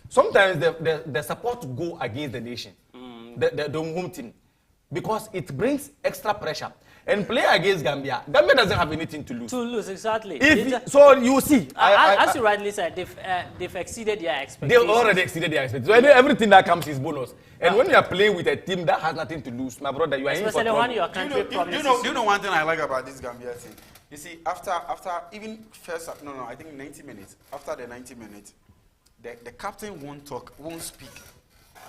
Sometimes the support go against the nation, the home team, because it brings extra pressure. And play against Gambia doesn't have anything to lose. Exactly. So you see, as you rightly said, they've exceeded their expectations. They've already exceeded their expectations. So everything that comes is bonus. And when you are playing with a team that has nothing to lose, my brother, you are in for trouble. When your country promises. You know one thing I like about this Gambia thing. You see, after even first, I think 90 minutes. After the 90 minutes, the captain won't speak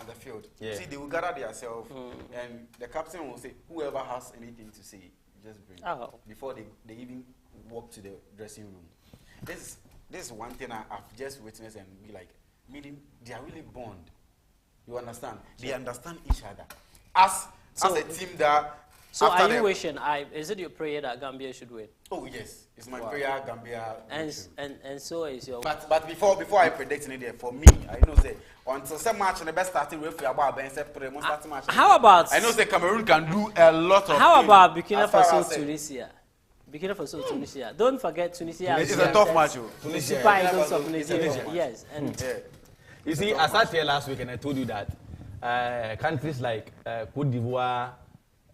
on the field. Yeah. See, they will gather themselves, and the captain will say, whoever has anything to say, just bring it. Before they even walk to the dressing room. This is one thing I've just witnessed and be like, meaning they are really bond. You understand? They understand each other. As a team that. So are you wishing? Is it your prayer that Gambia should win? Oh yes, it's my prayer Gambia. And so is your. But before I predict anything, for me, I know say until some match in the best starting with about Ben said match. How about? I know say Cameroon can do a lot of. How about Burkina Faso Tunisia? Burkina Faso Tunisia. Don't forget Tunisia. It's a tough match. Tunisia. Yes. And you see, as I said last week, and I told you that countries like Cote d'Ivoire,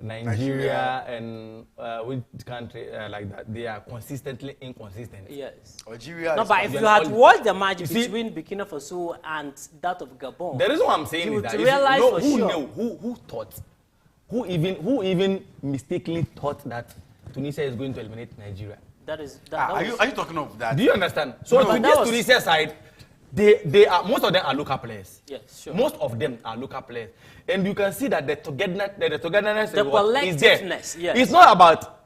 Nigeria and which country like that, they are consistently inconsistent. Yes. Algeria. No, but if you had watched the match between Burkina Faso and that of Gabon, the reason why I'm saying is that who thought, who even mistakenly thought that Tunisia is going to eliminate Nigeria. Are you talking of that? Do you understand? So to this Tunisia side, they are, most of them are local players. Yes, sure. Most of them are local players, and you can see that the togetherness, the collectiveness is there. Yes. It's not about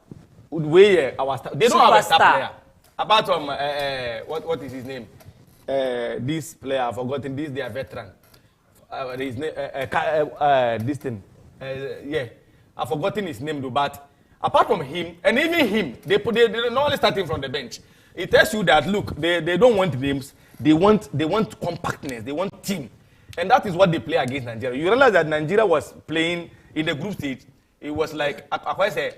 our star. They don't have a star player. Apart from what is his name? This player, I've forgotten. This their veteran. His name, this thing. I've forgotten his name though. But apart from him, and even him, they're not only starting from the bench. It tells you that look, they don't want names. They want compactness. They want team, and that is what they play against Nigeria. You realize that Nigeria was playing in the group stage. It was like I say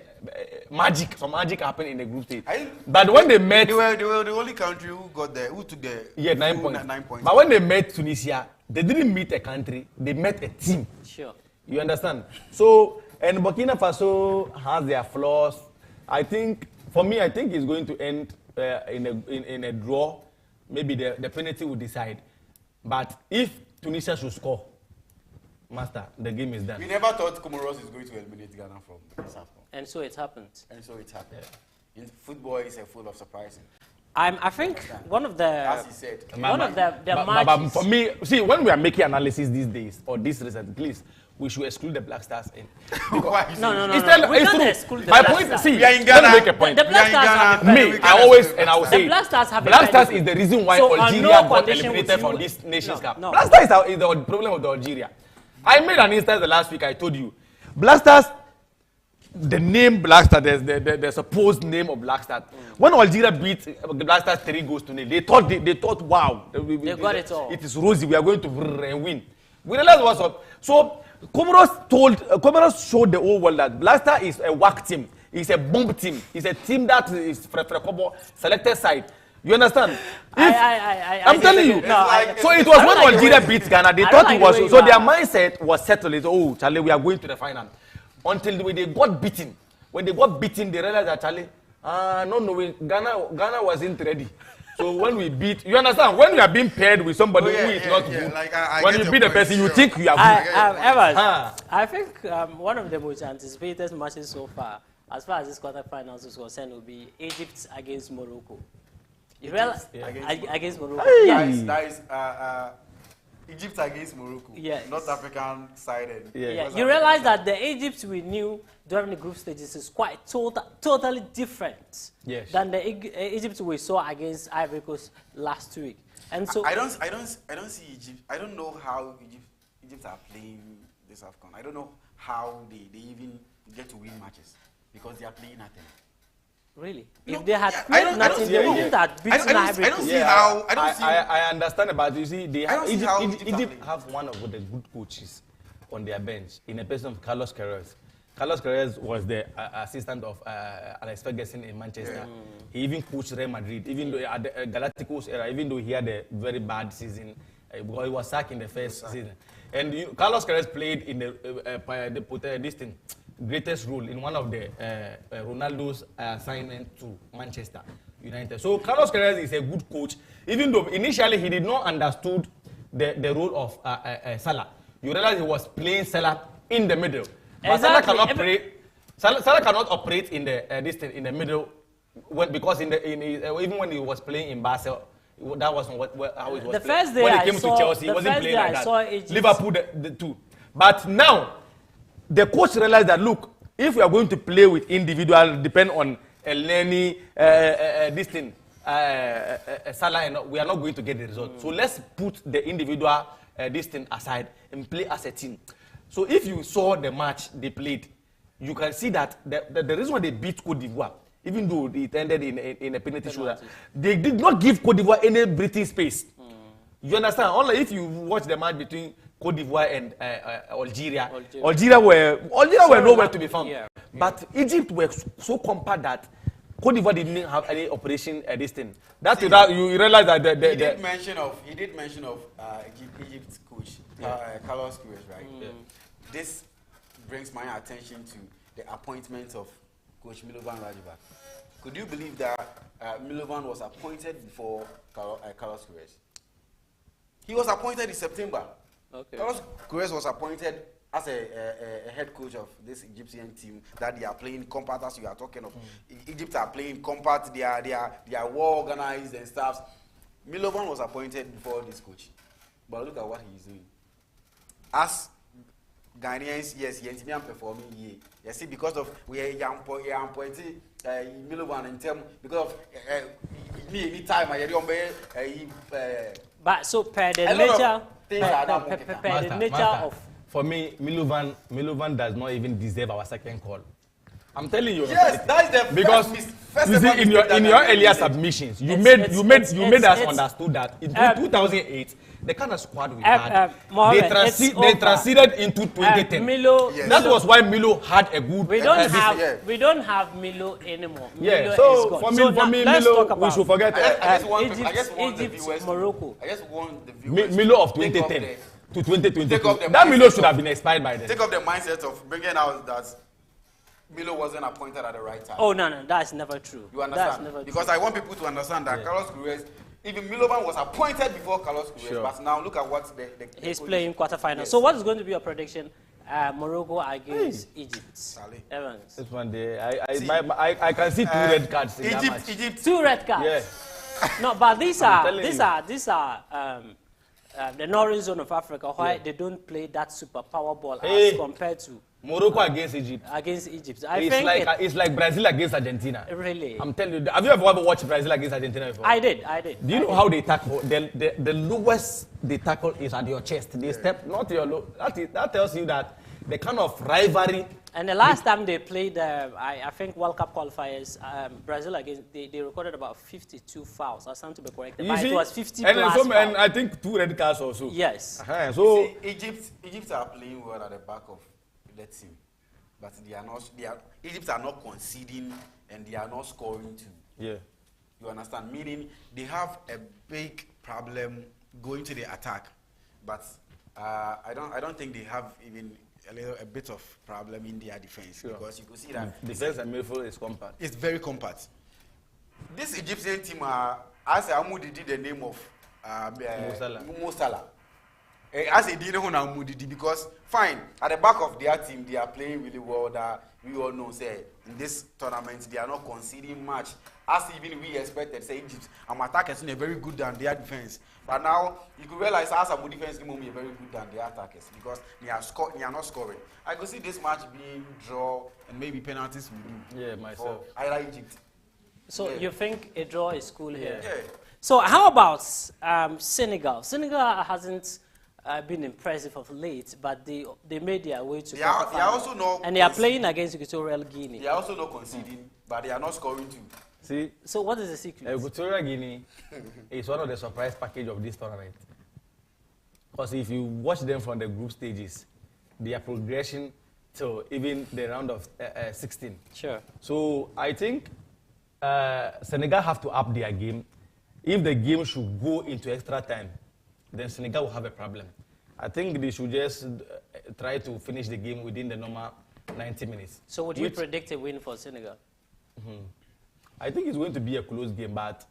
magic. Some magic happened in the group stage. But when they met, they were the only country who took the 9 points. But when they met Tunisia, they didn't meet a country. They met a team. Sure. You understand? So, and Burkina Faso has their flaws. I think it's going to end in a draw. Maybe the penalty will decide. But if Tunisia should score, master, the game is done. We never thought Comoros is going to eliminate Ghana from this AFCON. And so it happened. Yeah. In football is full of surprises. I think one of the, as he said, matches. But for me, see, when we are making analysis these days or this recent, please, we should exclude the Black Stars in. Why? No. Instead, We it's can't true. exclude the My Black point, Stars. see, We are in let me Ghana. make a point. The Black Stars have a Me, pedigree. I always, and I will The say, Black Stars have a Black Stars pedigree. is the reason why So, on Algeria no got condition eliminated would from you- this Nations Cup. no. Black Stars is the problem of the Algeria. I made an instance the last week, I told you. Black Stars, the name Black Stars, the supposed name of Black Stars. When Algeria beat Black Stars 3-0, they thought, wow. They got it all. It is rosy, we are going to win. We realized what's up. So, Comoros showed the whole world that Black Stars is a whack team. It's a bomb team. It's a team that is selected side. You understand? I'm telling you. So it was when Algeria beat Ghana, they thought it was. So their mindset was settled. Oh, Charlie, we are going to the final. Until when they got beaten. When they got beaten, they realized that, Charlie, no, Ghana wasn't ready. So when we beat, you understand? When you are being paired with somebody who is not good, like I when you beat the person, you think you are good. Evans, I think one of the most anticipated matches so far as this quarterfinals is concerned, will be Egypt against Morocco. You realize against Morocco? Hey. Yes. That is Egypt against Morocco. Yes. North African sided. Yeah. You realize that the Egypt we knew during the group stages is quite totally different than the Egypt we saw against Ivory Coast last week. And so I don't see Egypt. I don't know how Egypt are playing this AFCON. I don't know how they even get to win matches because they are playing nothing. Really? No, if they had I played don't nothing, they wouldn't have beaten Ivory I don't Coast. see how. I understand about you see they have, Egypt Egypt have one of the good coaches on their bench in a person of Carlos Queiroz. Carlos Queiroz was the assistant of Alex Ferguson in Manchester. Yeah. He even coached Real Madrid, even though at the Galacticos era, even though he had a very bad season, because he was sacked in the first season. And Carlos Queiroz played in the greatest role in one of the Ronaldo's assignment to Manchester United. So Carlos Queiroz is a good coach, even though initially he did not understood the role of Salah. You realize he was playing Salah in the middle. But Exactly. Salah cannot operate in the in the middle because even when he was playing in Barcelona, that wasn't how it was. The playing. first day when he I came saw, to Chelsea, he wasn't playing like I that. saw Egypt. Liverpool the two. But now the coach realized that look, if we are going to play with individual, depend on Elneny, Salah, and we are not going to get the result. So let's put the individual aside and play as a team. So if you saw the match they played, you can see that the reason why they beat Cote d'Ivoire, even though it ended in a penalty shootout, they did not give Cote d'Ivoire any breathing space. You understand? Only if you watch the match between Cote d'Ivoire and Algeria were nowhere to be found. Yeah. But Egypt were so compact that Cote d'Ivoire didn't have any operation at this thing. You realize that he did mention of Egypt's coach Carlos Queiroz, right? Yeah. This brings my attention to the appointment of Coach Milovan Rajevac. Could you believe that Milovan was appointed before Carlos Queiroz? He was appointed in September. Okay. Carlos Queiroz was appointed as a head coach of this Egyptian team that they are playing compact, as you are talking of. Egypt are playing compact, they are well organized and stuff. Milovan was appointed before this coach. But look at what he is doing. As Ghanaians, yes, he is performing here. You see, because of we are appointed Milovan in terms because of any time but so per the nature of for me, Milovan does not even deserve our second call. I'm telling you. Yes, that's the because first you see in your earlier submissions, you made us understood that in 2008 the kind of squad we had, they transited into 2010. That was why Milo had a good. We don't have Milo anymore. Yeah, Milo so is gone. for me, Milo, we should forget Egypt, Morocco. I just want the viewers Milo of 2010 to 2022. That Milo should have been expired by then. Take up the mindset of bringing out that Milo wasn't appointed at the right time. Oh no, that's never true. You understand? That's never because true. I want people to understand that Carlos Queiroz, even Milovan was appointed before Carlos Queiroz, but now look at what he's playing quarterfinal. Yes. So what is going to be your prediction? Morocco against Egypt. Evans. This one day, I can see two red cards in that match. Egypt. Two red cards. Yeah. No, but these are the northern zone of Africa, why they don't play that superpower ball Hey. as compared to Morocco against Egypt. against Egypt. It's like Brazil against Argentina. Really? I'm telling you. Have you ever watched Brazil against Argentina before? I did. Do you know how they tackle? The lowest they tackle is at your chest. They step not your low. That tells you that the kind of rivalry. And the last time they played, I think World Cup qualifiers, Brazil against, they recorded about 52 fouls. I stand to be corrected. But it was 50 and plus so, and fouls. I think 2 red cards also. Yes. So See, Egypt are playing well at the back of the team, but Egypt are not conceding and they are not scoring too. Yeah. You understand? Meaning they have a big problem going to the attack, but I don't think they have even a bit of problem in their defense, because you can see that Defense and midfield is compact. it's very compact. This Egyptian team as Amudi did the name of Mo Salah. As a dinner on Amudi, because fine at the back of their team they are playing really well. That we all know, say in this tournament they are not conceding much, as even we expected. Say Egypt, attackers are very good than their defense, but now you could realize as a defense team are very good than their attackers, because they are not scoring. I could see this match being draw and maybe penalties will do. Yeah, myself. For either Egypt. So you think a draw is cool here? Yeah. So how about Senegal? Senegal hasn't been impressive of late, but they made their way to They are also not and they are playing against Equatorial Guinea. They are also not conceding, but they are not scoring too. See, so what is the secret? Equatorial Guinea is one of the surprise package of this tournament. Because if you watch them from the group stages, their progression to even the round of 16. Sure. So I think Senegal have to up their game. If the game should go into extra time, then Senegal will have a problem. I think they should just try to finish the game within the normal 90 minutes. So would you predict a win for Senegal? I think it's going to be a close game, but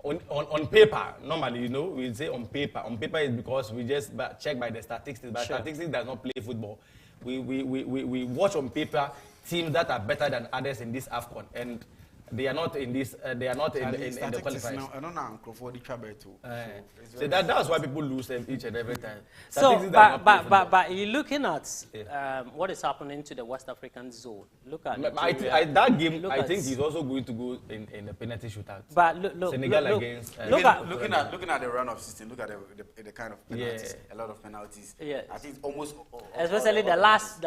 on paper, normally, you know, we say on paper. On paper is because we just check by the statistics, but statistics does not play football. We watch on paper teams that are better than others in this AFCON, and they are not in this. They are not in the qualifiers. I don't know for the trouble too. So that's why people lose each and every time. So, but you're looking at what is happening to the West African zone. Look at that game. I think he's also going to go in the penalty shootout. But look, Senegal against. Looking at the run of 16. Look at the kind of penalties. A lot of penalties. Yeah. I think almost. Especially the last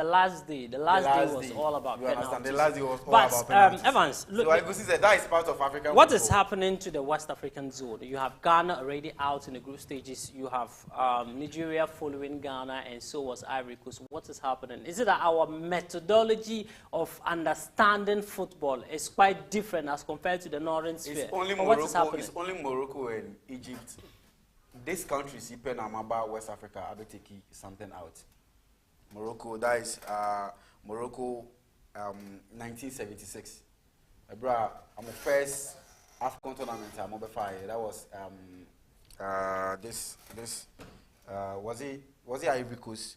day. The last day was all about penalties. The last day was all about penalties. Evans, look. That is part of African what football. is happening to the West African zone? You have Ghana already out in the group stages. You have Nigeria following Ghana, and so was Ivory Coast. What is happening? Is it that our methodology of understanding football is quite different as compared to the Northern Sphere? It's only Morocco. It's only Morocco and Egypt. This country, Sipen Amaba, West Africa, Abeteki, something out. Morocco. That is Morocco, 1976. Bro, I'm a first AFCON tournament. I'm over fire. That was was it Ivory Coast?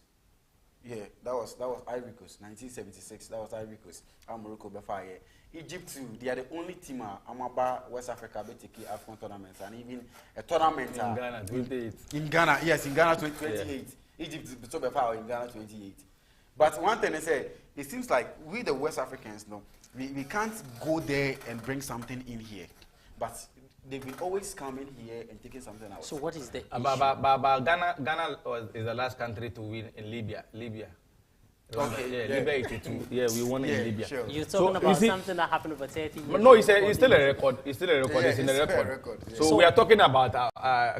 Yeah, that was Ivory Coast, 1976. That was Ivory Coast. I'm Morocco over fire. Egypt too. They are the only team about West Africa take AFCON tournaments, and even a tournament in Ghana 28. In Ghana, yes, in Ghana 28. Yeah. Egypt is so far in Ghana 28. But one thing I say, it seems like we the West Africans know. We can't go there and bring something in here, but they will always come in here and taking something out. So what is the issue? But Ghana is the last country to win in Libya. Okay. Yeah, Libya 82. Yeah, we won in Libya. Sure. You're talking about something that happened over 30 years. No, it's still a record. It's still a record. It's in the record. Yeah. So we are talking about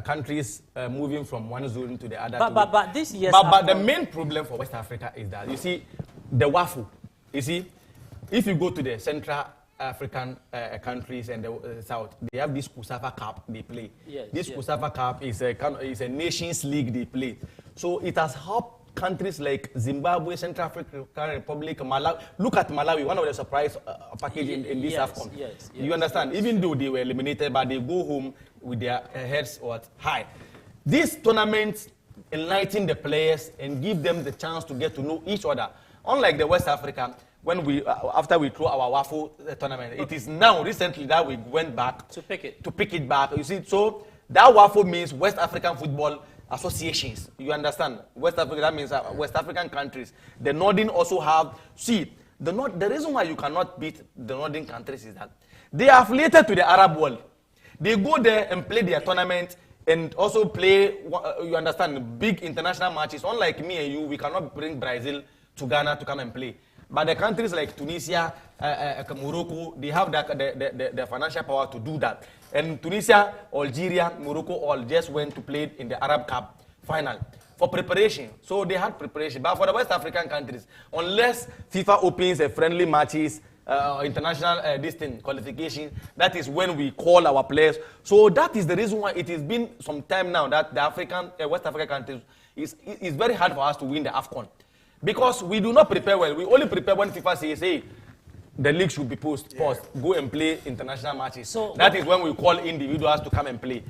countries moving from one zone to the other. But this year. But the main problem for West Africa is that you see the waffle. You see. If you go to the Central African countries and the South, they have this Kusafa Cup they play. Yes, this Kusafa Cup is a Nations League they play. So it has helped countries like Zimbabwe, Central African Republic, Malawi. Look at Malawi, one of the surprise package in this AFCON. Yes, you understand? Even though they were eliminated, but they go home with their heads high. This tournament enlighten the players and give them the chance to get to know each other. Unlike the West Africa, when we after we throw our waffle tournament, it is now recently that we went back to pick it back. You see, so that waffle means West African football associations. You understand? West Africa, that means West African countries. The Northern also have, see, the reason why you cannot beat the Northern countries is that they are affiliated to the Arab world. They go there and play their tournament and also play, you understand, big international matches. Unlike me and you, we cannot bring Brazil to Ghana to come and play. But the countries like Tunisia, Morocco, they have the financial power to do that. And Tunisia, Algeria, Morocco all just went to play in the Arab Cup final for preparation. So they had preparation. But for the West African countries, unless FIFA opens a friendly matches, international qualification, that is when we call our players. So that is the reason why it has been some time now that the West African countries is very hard for us to win the AFCON. Because we do not prepare well. We only prepare when FIFA says, hey, the league should be paused, go and play international matches. So that is when we call individuals to come and play.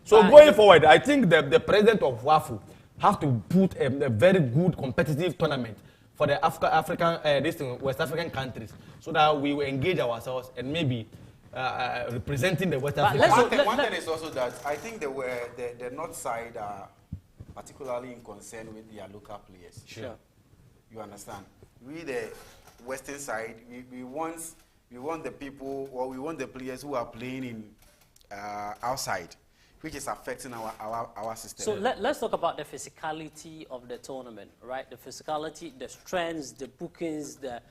So going forward, I think the president of WAFU have to put a very good competitive tournament for the West African countries, so that we will engage ourselves and maybe representing the West African. One thing is also that I think the North side are particularly concerned with their local players. Sure. You understand? We the Western side, we want the people, or we want the players who are playing in outside, which is affecting our system. So let's talk about the physicality of the tournament, right? The physicality, the strengths, the bookings, the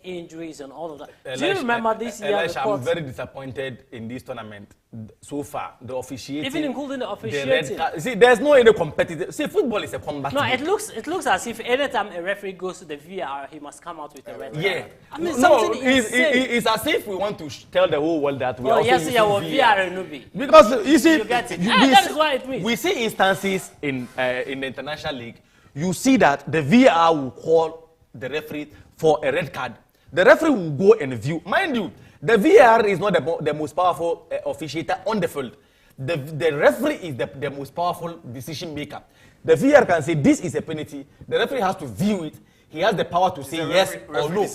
injuries, and all of that. Do you remember this year? I'm very disappointed in this tournament so far. The officiating, even including the officiating. See, there's no any competitive. See, football is a combat. No, it looks as if anytime a referee goes to the VAR, he must come out with a red card. Yeah. I mean, no, insane. it's as if we want to tell the whole world that we are yes, also using VAR. VAR. Because you see, you get it. That is what it means. We see instances in the international league. You see that the VAR will call the referee for a red card. The referee will go and view. Mind you, the VAR is not the most powerful officiator on the field. The referee is the most powerful decision maker. The VAR can say this is a penalty. The referee has to view it. He has the power to say yes or no.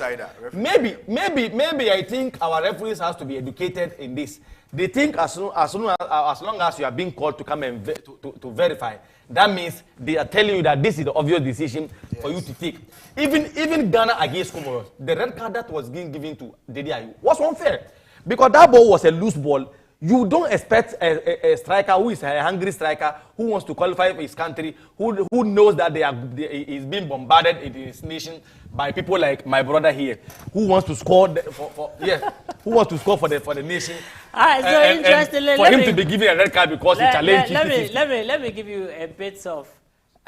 Maybe I think our referees has to be educated in this. They think as long as you are being called to come and to verify, that means they are telling you that this is the obvious decision for you to take. Even Ghana against Comoros, the red card that was being given to Jordan Ayew was unfair, because that ball was a loose ball. You don't expect a striker who is a hungry striker, who wants to qualify for his country, who knows that he's being bombarded in his nation by people like my brother here, who wants to score who wants to score for the nation. All right, so interesting. For him to be given a red card because he challenged. Let me give you a bit of.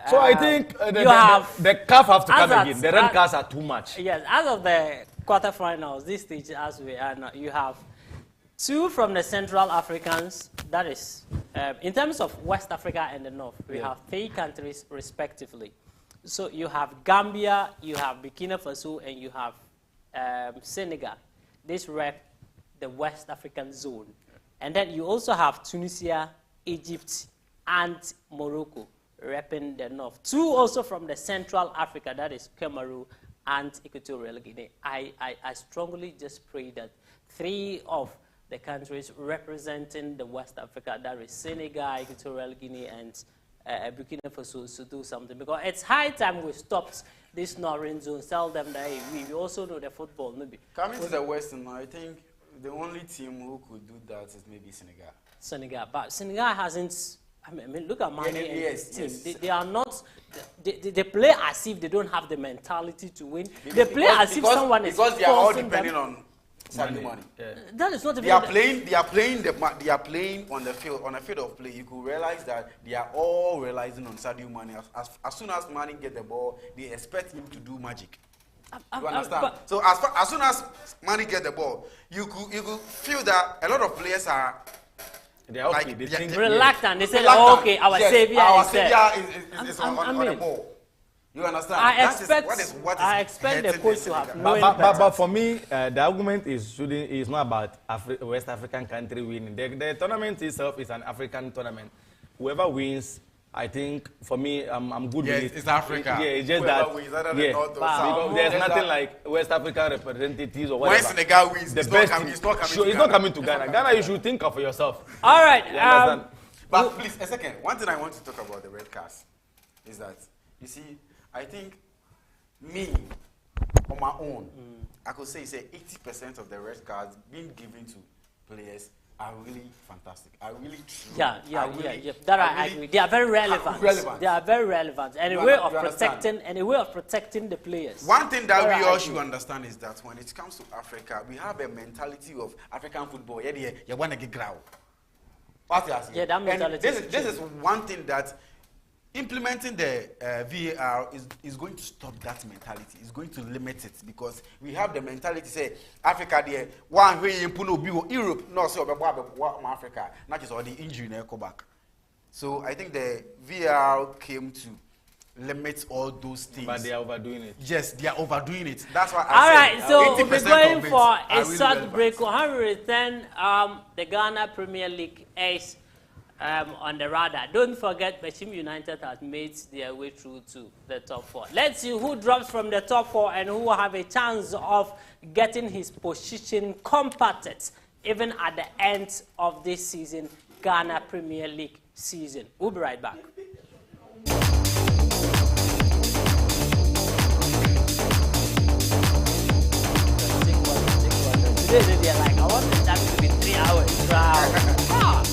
So I think the CAF have to come again. The red cards are too much. Yes, as of the quarterfinals, this stage as we are now, you have 2 from the Central Africans, that is, in terms of West Africa and the North, we have 3 countries respectively. So you have Gambia, you have Burkina Faso, and you have Senegal. This rep the West African zone. And then you also have Tunisia, Egypt, and Morocco repping the North. 2 also from the Central Africa, that is Cameroon and Equatorial Guinea. I strongly just pray that 3 of the countries representing the West Africa, that is Senegal, Equatorial Guinea, and Burkina Faso, to do something. Because it's high time we stopped this Northern zone, tell them that hey, we also know the football. Maybe. Coming to the Western, I think the only team who could do that is maybe Senegal. Senegal, but Senegal hasn't. I mean look at Mane and his team. They are not. They play as if they don't have the mentality to win. They play as if someone is forcing them. Because they are all depending on Sadio Mane. That is not. They are playing on the field of play. You could realize that they are all relying on Sadio Mane. As soon as Mane get the ball, they expect him to do magic. You understand? So as soon as Mane get the ball, you could feel that a lot of players are. They are okay. Like, they're reluctant. They say, oh, okay, our savior is on the ball. You understand? I expect the coach to have known but for me, the argument is not about West African country winning. The tournament itself is an African tournament. Whoever wins, I think, for me, I'm good with it. It's Africa. Yeah, it's just that. Because there's nothing like West African representatives or whatever. When Senegal wins, it's not coming to Ghana. Ghana, you should think of yourself. All right. But please, a second. One thing I want to talk about the red cards is that, you see, I think me, on my own, I could say 80% of the red cards being given to players are really fantastic. Are really true. Yeah. That I agree. They are very relevant. They are very relevant. And a way of protecting the players. One thing that we all should understand is that when it comes to Africa, we have a mentality of African football. You want to get ground. What you are saying? Yeah, that mentality. This is one thing that implementing the VAR is going to stop that mentality. It's going to limit it because we have the mentality say Africa there one way in Puno Europe no so Africa not just all the injury na come back. So I think the VAR came to limit all those things. But they are overdoing it. Yes, they are overdoing it. That's why All right, so we'll be going for a really short break. When we return, the Ghana Premier League is on the radar. Don't forget, Bashim United has made their way through to the top 4. Let's see who drops from the top 4 and who will have a chance of getting his position compacted even at the end of this season, Ghana Premier League season. We'll be right back. Today they're like, I want the time to be 3 hours. Wow.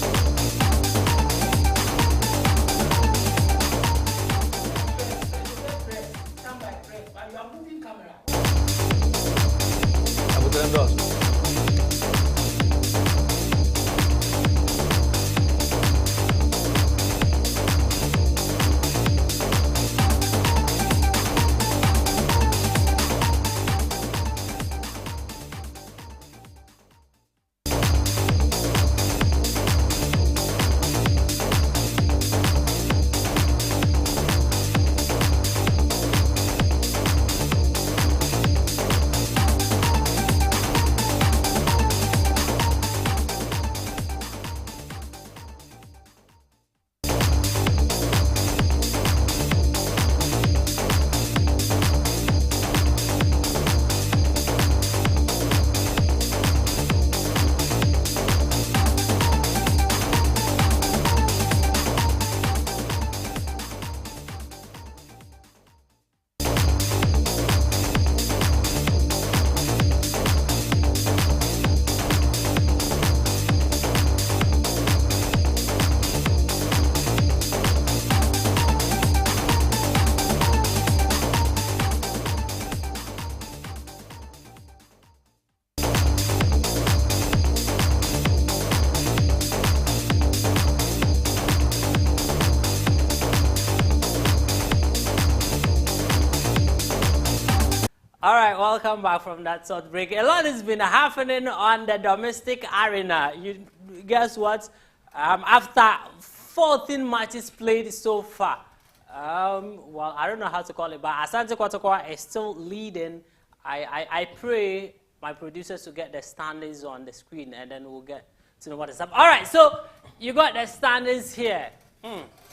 All right, welcome back from that short break. A lot has been happening on the domestic arena. You guess what? After 14 matches played so far, well, I don't know how to call it, but Asante Kotoko is still leading. I pray my producers to get the standings on the screen, and then we'll get to know what is up. All right, so you got the standings here.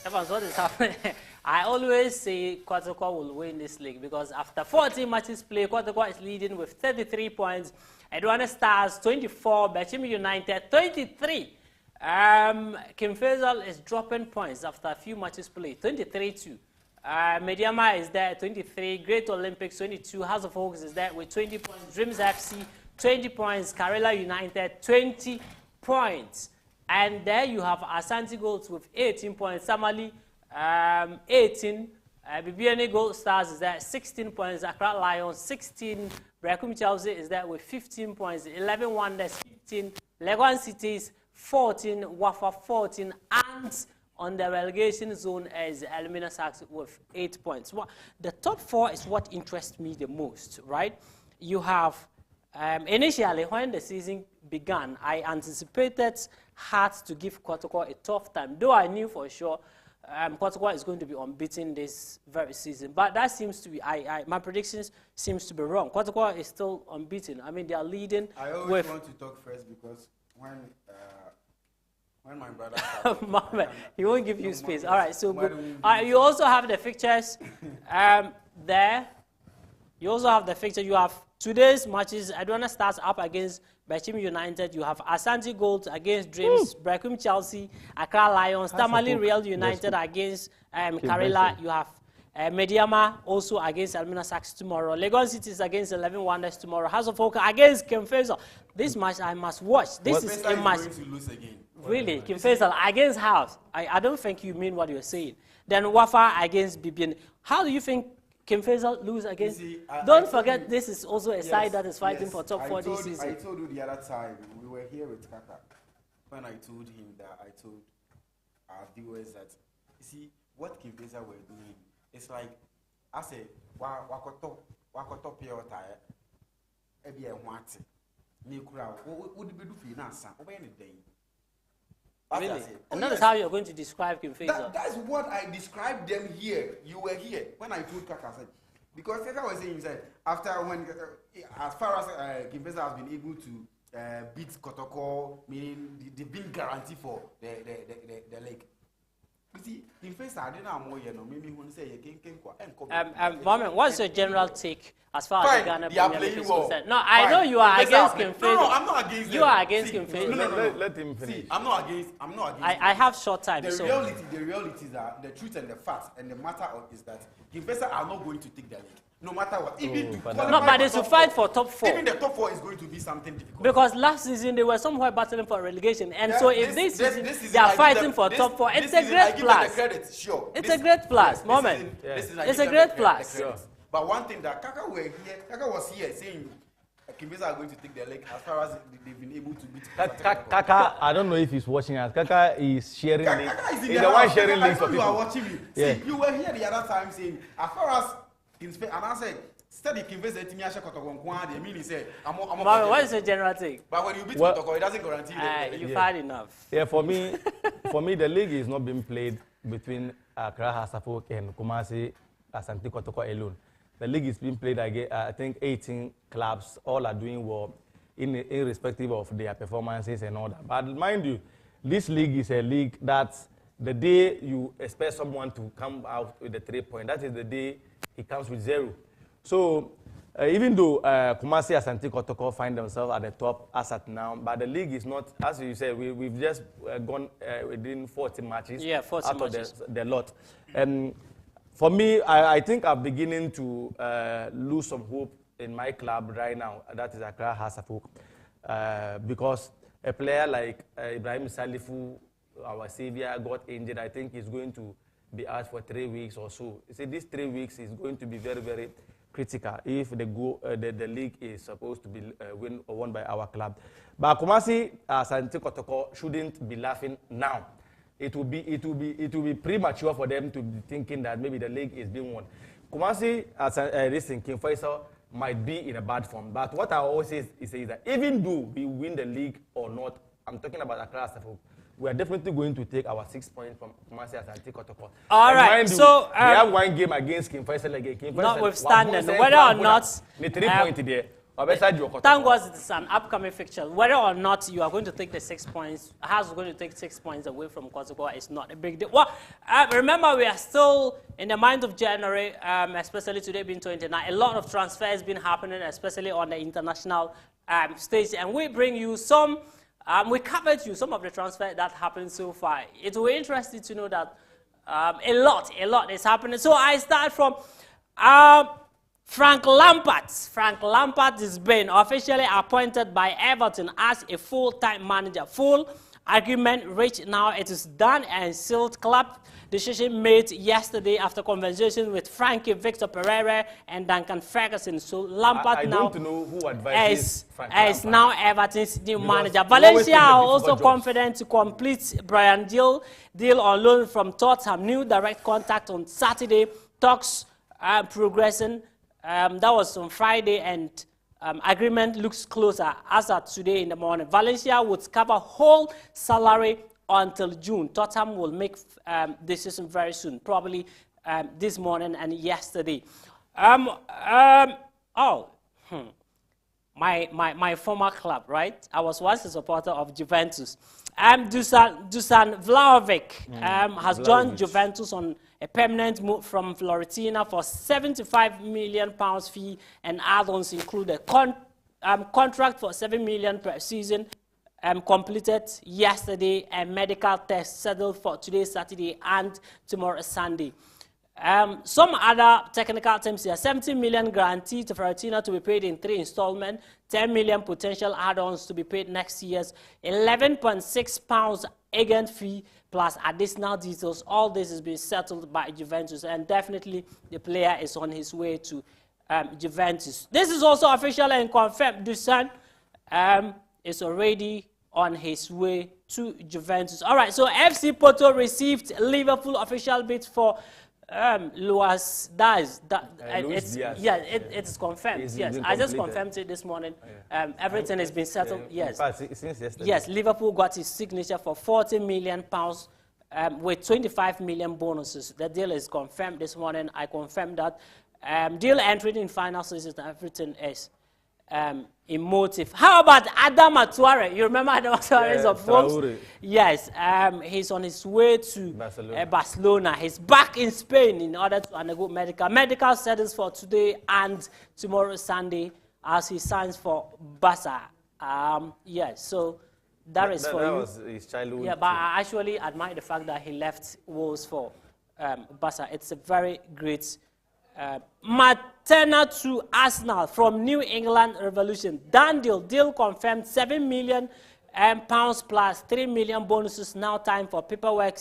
Evans, what is happening? I always say Kotoko will win this league because after 14 matches played, Kotoko is leading with 33 points. Edwana Stars 24, Bashim United 23. Kim Faisal is dropping points after a few matches played, 23-2. Mediama is there at 23, Great Olympics 22, House of Hawks is there with 20 points, Dreams FC 20 points, Karela United 20 points. And there you have Asante Golds with 18 points, Samali 18, BBNA Gold Stars is there at 16 points, Accra Lions 16, Brakum Chelsea is there with 15 points, 11 Wonders 15, Legon Cities 14, Wafa 14, and on the relegation zone is Elmina Sachs with 8 points. The top 4 is what interests me the most, right? You have, initially when the season began, I anticipated Hearts to give Kotoko a tough time, though I knew for sure Kotoko is going to be unbeaten this very season. But that seems to be, my predictions seems to be wrong. Kotoko is still unbeaten. I mean, they are leading. I always want to talk first because when my brother Mohammed, he won't give you space. All right, so you also have the fixtures there. You also have the fixture. You have today's matches, Aduana starts up against Bechim United. You have Asante Gold against Dreams, Brecum Chelsea, Accra Lions, Tamale Real United against Karela. You have Mediama also against Almina Sax tomorrow. Lagos City is against 11 Wonders tomorrow. House of Oka against Kim Faisal. This match I must watch. This is a match. Going to lose again. Really, Kim Faisal against House. I don't think you mean what you're saying. Then Wafa against BBN. How do you think Kim Faisal lose against? Don't forget, this is also a side that is fighting for top 4 this season. I told you the other time, we were here with Kaka, when I told him that I told our viewers that, you see, what Kim Faisal were doing, it's like, I say, wakoto pure tire, ebi e wante, me kura, what do you do for you now, son? Over any day. Really? And that is how you're going to describe Kim Faisal. That's what I described them here. You were here when I told Kaka, said, because Kaka was saying, he said, after when, as far as Kim Faisal has been able to beat Kotoko, meaning they've been guaranteed for the league. You see, Kim Faisal, I didn't know more, you know, maybe when say Moment, what's your general take as far as the Ghana Premier League is concerned? No, I know you are against Kim Faisal. No, I'm not against you are against Kim Faisal. No. Let him finish. See, I'm not against. I have short time. The reality is that the truth and the facts and the matter is that Kim Faisal are not going to take the league. No matter what. But they should fight for top 4. Even the top 4 is going to be something difficult. Because last season they were somewhere battling for relegation. And so if this season they are fighting for top 4, it's a great plus. It's a great plus. Moment. It's a great plus. But one thing that Kaka was here saying Kim Faisal are going to take the league as far as they've been able to beat Kaka, I don't know if he's watching us. Kaka is sharing links. He's the one sharing links for people. You are watching me. Yeah. See, you were here the other time saying as far as and I said, study Kim Faisal to me. I mean, he said, what is the general thing? But when you beat Kotoko, it doesn't guarantee you. You've had enough. Yeah, for me, the league is not being played between Accra, Hasafok, and Kumasi, Asante Kotoko alone. The league is being played against, I think, 18 clubs. All are doing well, irrespective of their performances and all that. But mind you, this league is a league that the day you expect someone to come out with the 3 point, that is the day he comes with 0. So even though Kumasi and Asante Kotoko find themselves at the top as at now, but the league is not, as you said, we've just gone within 40 matches. Yeah, 40 out matches. Of the lot. For me, I think I'm beginning to lose some hope in my club right now. That is Accra Hasafok. Because a player like Ibrahim Salifu, our savior, got injured. I think he's going to be out for 3 weeks or so. You see, these 3 weeks is going to be very, very critical if the league is supposed to be won by our club. But Kumasi Asante Kotoko shouldn't be laughing now. It will be premature for them to be thinking that maybe the league is being won. Kumasi Kim Faisal might be in a bad form. But what I always say is that even though we win the league or not, I'm talking about Accra Hasafok, we are definitely going to take our 6 points from Kumasi Asante Kotoko. All right, so we have one game against Kim Faisal again. Notwithstanding, whether or not, thank God it's an upcoming fixture. Whether or not you are going to take the 6 points, House is going to take 6 points away from Kotoko, it's not a big deal. Well, remember we are still in the month of January, especially today being 29. A lot of transfers been happening, especially on the international stage, and we bring you some. We covered you some of the transfer that happened so far. It will be interesting to know that a lot is happening. So I start from Frank Lampard. Frank Lampard is being officially appointed by Everton as a full-time manager. Full agreement reached now. It is done and sealed. Club decision made yesterday after conversation with Frankie Victor Pereira and Duncan Ferguson. So Lampard I now don't know who advises is now Everton's new manager. Valencia are also confident to complete Brian deal on loan from Tottenham. New direct contact on Saturday. Talks progressing. That was on Friday, and agreement looks closer as at today in the morning. Valencia would cover whole salary until June. Tottenham will make decision very soon, probably this morning and yesterday. My former club, right? I was once a supporter of Juventus. Dusan Vlahovic has joined Juventus on a permanent move from Fiorentina for £75 million fee, and add-ons include a contract for $7 million per season, completed yesterday, and medical tests settled for today, Saturday, and tomorrow, Sunday. Some other technical terms here: 70 million guaranteed to Fiorentina to be paid in 3 installments, 10 million potential add-ons to be paid next year's, £11.6 agent fee plus additional details. All this is being settled by Juventus, and definitely the player is on his way to Juventus. This is also official and confirmed. Dusan is already on his way to Juventus. All right, so FC Porto received Liverpool official bid for Luis Diaz. Yeah, it is confirmed. Yes, I just confirmed it this morning. Everything has been settled. Yes. Since yesterday. Yes, Liverpool got his signature for £40 million with 25 million bonuses. The deal is confirmed this morning. I confirmed that. Deal entered in final stages. Everything is emotive. How about Adam Atuare? You remember Adam Atuare is of Wolves? Yes, he's on his way to Barcelona. He's back in Spain in order to undergo medical settings for today and tomorrow, Sunday, as he signs for Barca. Yes, so that is for you. That was his childhood. Yeah, but I actually admire the fact that he left Wolves for Barca. It's a very great. Matena to Arsenal from New England Revolution. Done deal confirmed. £7 million plus 3 million bonuses. Now time for paperwork.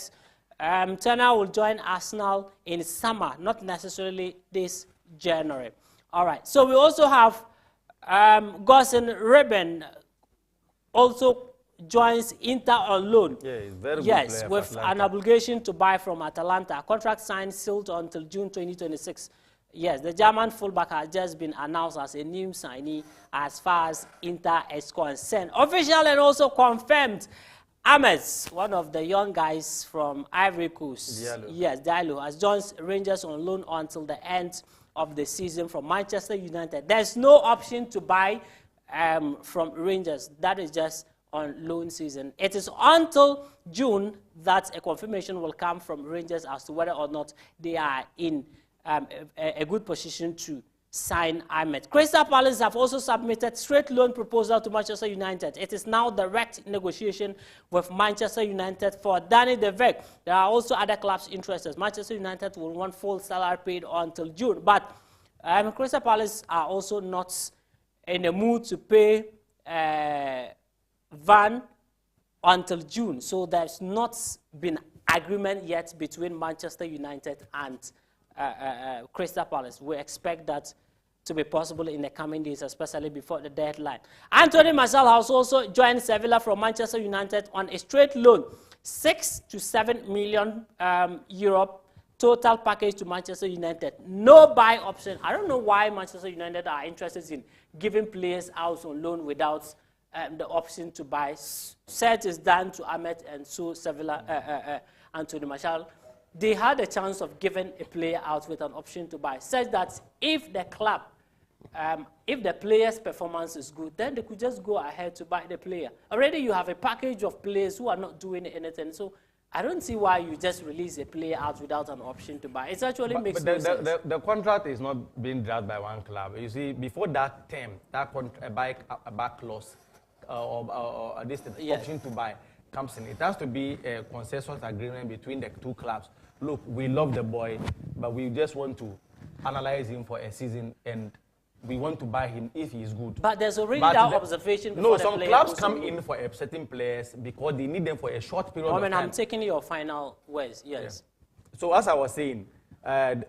Turner will join Arsenal in summer, not necessarily this January. All right. So we also have Gosson Ribben also joins Inter on loan. Yeah, he's very good. Yes, with an obligation to buy from Atalanta. Contract signed, sealed until June 2026. Yes, the German fullback has just been announced as a new signee as far as Inter is concerned. Official and also confirmed, Ames, one of the young guys from Ivory Coast, yes, Diallo, has joined Rangers on loan until the end of the season from Manchester United. There's no option to buy from Rangers. That is just on loan season. It is until June that a confirmation will come from Rangers as to whether or not they are in a good position to sign Ahmed. Crystal Palace have also submitted straight loan proposal to Manchester United. It is now direct negotiation with Manchester United for Danny De Beek. There are also other clubs interested. Manchester United will want full salary paid until June, but Crystal Palace are also not in the mood to pay Van until June. So there's not been agreement yet between Manchester United and Crystal Palace. We expect that to be possible in the coming days, especially before the deadline. Anthony Martial has also joined Sevilla from Manchester United on a straight loan, 6 to 7 million euro total package to Manchester United. No buy option. I don't know why Manchester United are interested in giving players out on loan without the option to buy. Set is done to Ahmed, and so Sevilla, Anthony Martial, they had a chance of giving a player out with an option to buy, such that if the club, if the player's performance is good, then they could just go ahead to buy the player. Already you have a package of players who are not doing anything, so I don't see why you just release a player out without an option to buy. It actually makes no sense. The contract is not being dragged by one club. You see, before that term, that back clause or this option to buy comes in, it has to be a consensus agreement between the two clubs. Look, we love the boy, but we just want to analyze him for a season, and we want to buy him if he is good. But there's already that observation before the some clubs come in for certain players because they need them for a short period of time. I'm taking your final words, yes. Yeah. So as I was saying,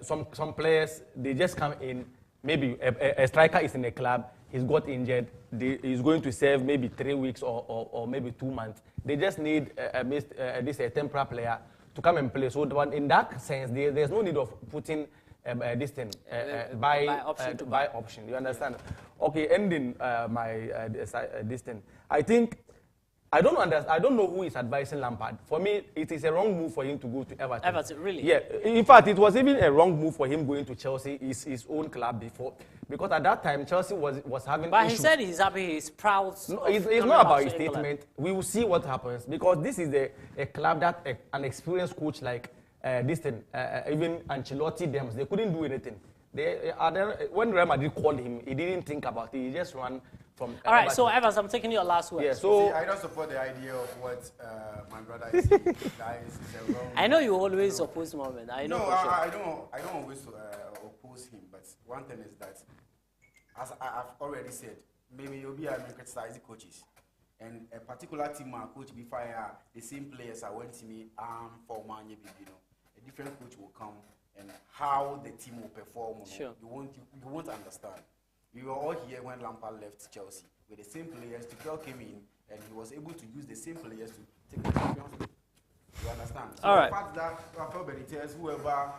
some players, they just come in, maybe a striker is in a club, he's got injured, he's going to serve maybe 3 weeks or maybe 2 months. They just need a temporary player to come and play. So in that sense, there's no need of putting buy option. You understand? Okay, ending this thing. I think I don't know who is advising Lampard. For me, it is a wrong move for him to go to Everton. Everton, really? Yeah. In fact, it was even a wrong move for him going to Chelsea, his own club before, because at that time Chelsea was having. But issues. He said he's happy, he's proud. No, it's not about his statement. We will see what happens, because this is a club that an experienced coach like this thing, even Ancelotti, them, they couldn't do anything. When Real Madrid called him, he didn't think about it. He just ran from. All right, so Evans, I'm taking your last word. Yeah, so see, I don't support the idea of what my brother is saying. That is a wrong. I know you always oppose Mohamed. I know. No, for sure. I don't always oppose him. But one thing is that, as I've already said, maybe you'll be criticize the coaches. And a particular team coach be fire, the same players are went to me for Manye, a different coach will come and how the team will perform. Sure. You won't understand. We were all here when Lampard left Chelsea with the same players. Tuchel came in and he was able to use the same players to take the Champions League. You understand? So all right. The fact that Rafael Benitez, whoever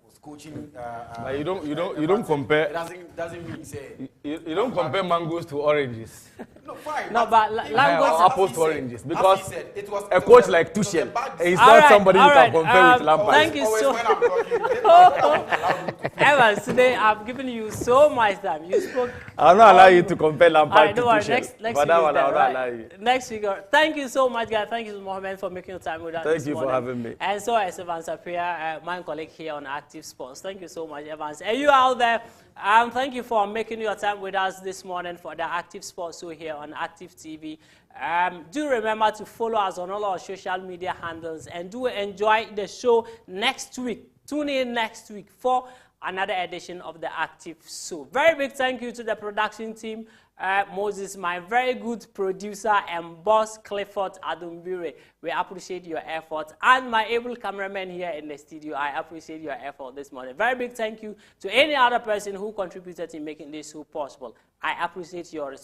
was coaching, but you don't compare. It doesn't mean say you don't compare mangoes to oranges. No, fine. No, but apples to oranges, because said, a coach like Tuchel is not somebody you can compare with Lampard. Thank you so much. Evans, today I've given you so much time. You spoke. I'll not allow you to compare Lampard to Tuchel. Next week, allow you. Next week. Thank you so much, guys. Thank you, Mohamed, for making your time with us. Thank you for having me. And so is Evans Appiah, my colleague here on Active Sports. Thank you so much, Evans. And you out there, thank you for making your time with us this morning for the Active Sports show here on Active TV. Do remember to follow us on all our social media handles and do enjoy the show next week. Tune in next week for another edition of the Active Show. Very big thank you to the production team. Moses, my very good producer, and boss Clifford Adumbire. We appreciate your effort. And my able cameraman here in the studio, I appreciate your effort this morning. Very big thank you to any other person who contributed in making this show possible. I appreciate your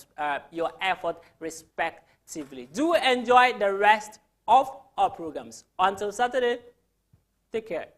effort respectively. Do enjoy the rest of our programs. Until Saturday, take care.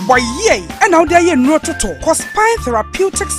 Why, yay, and now they're no to talk. Cause Spine Therapeutics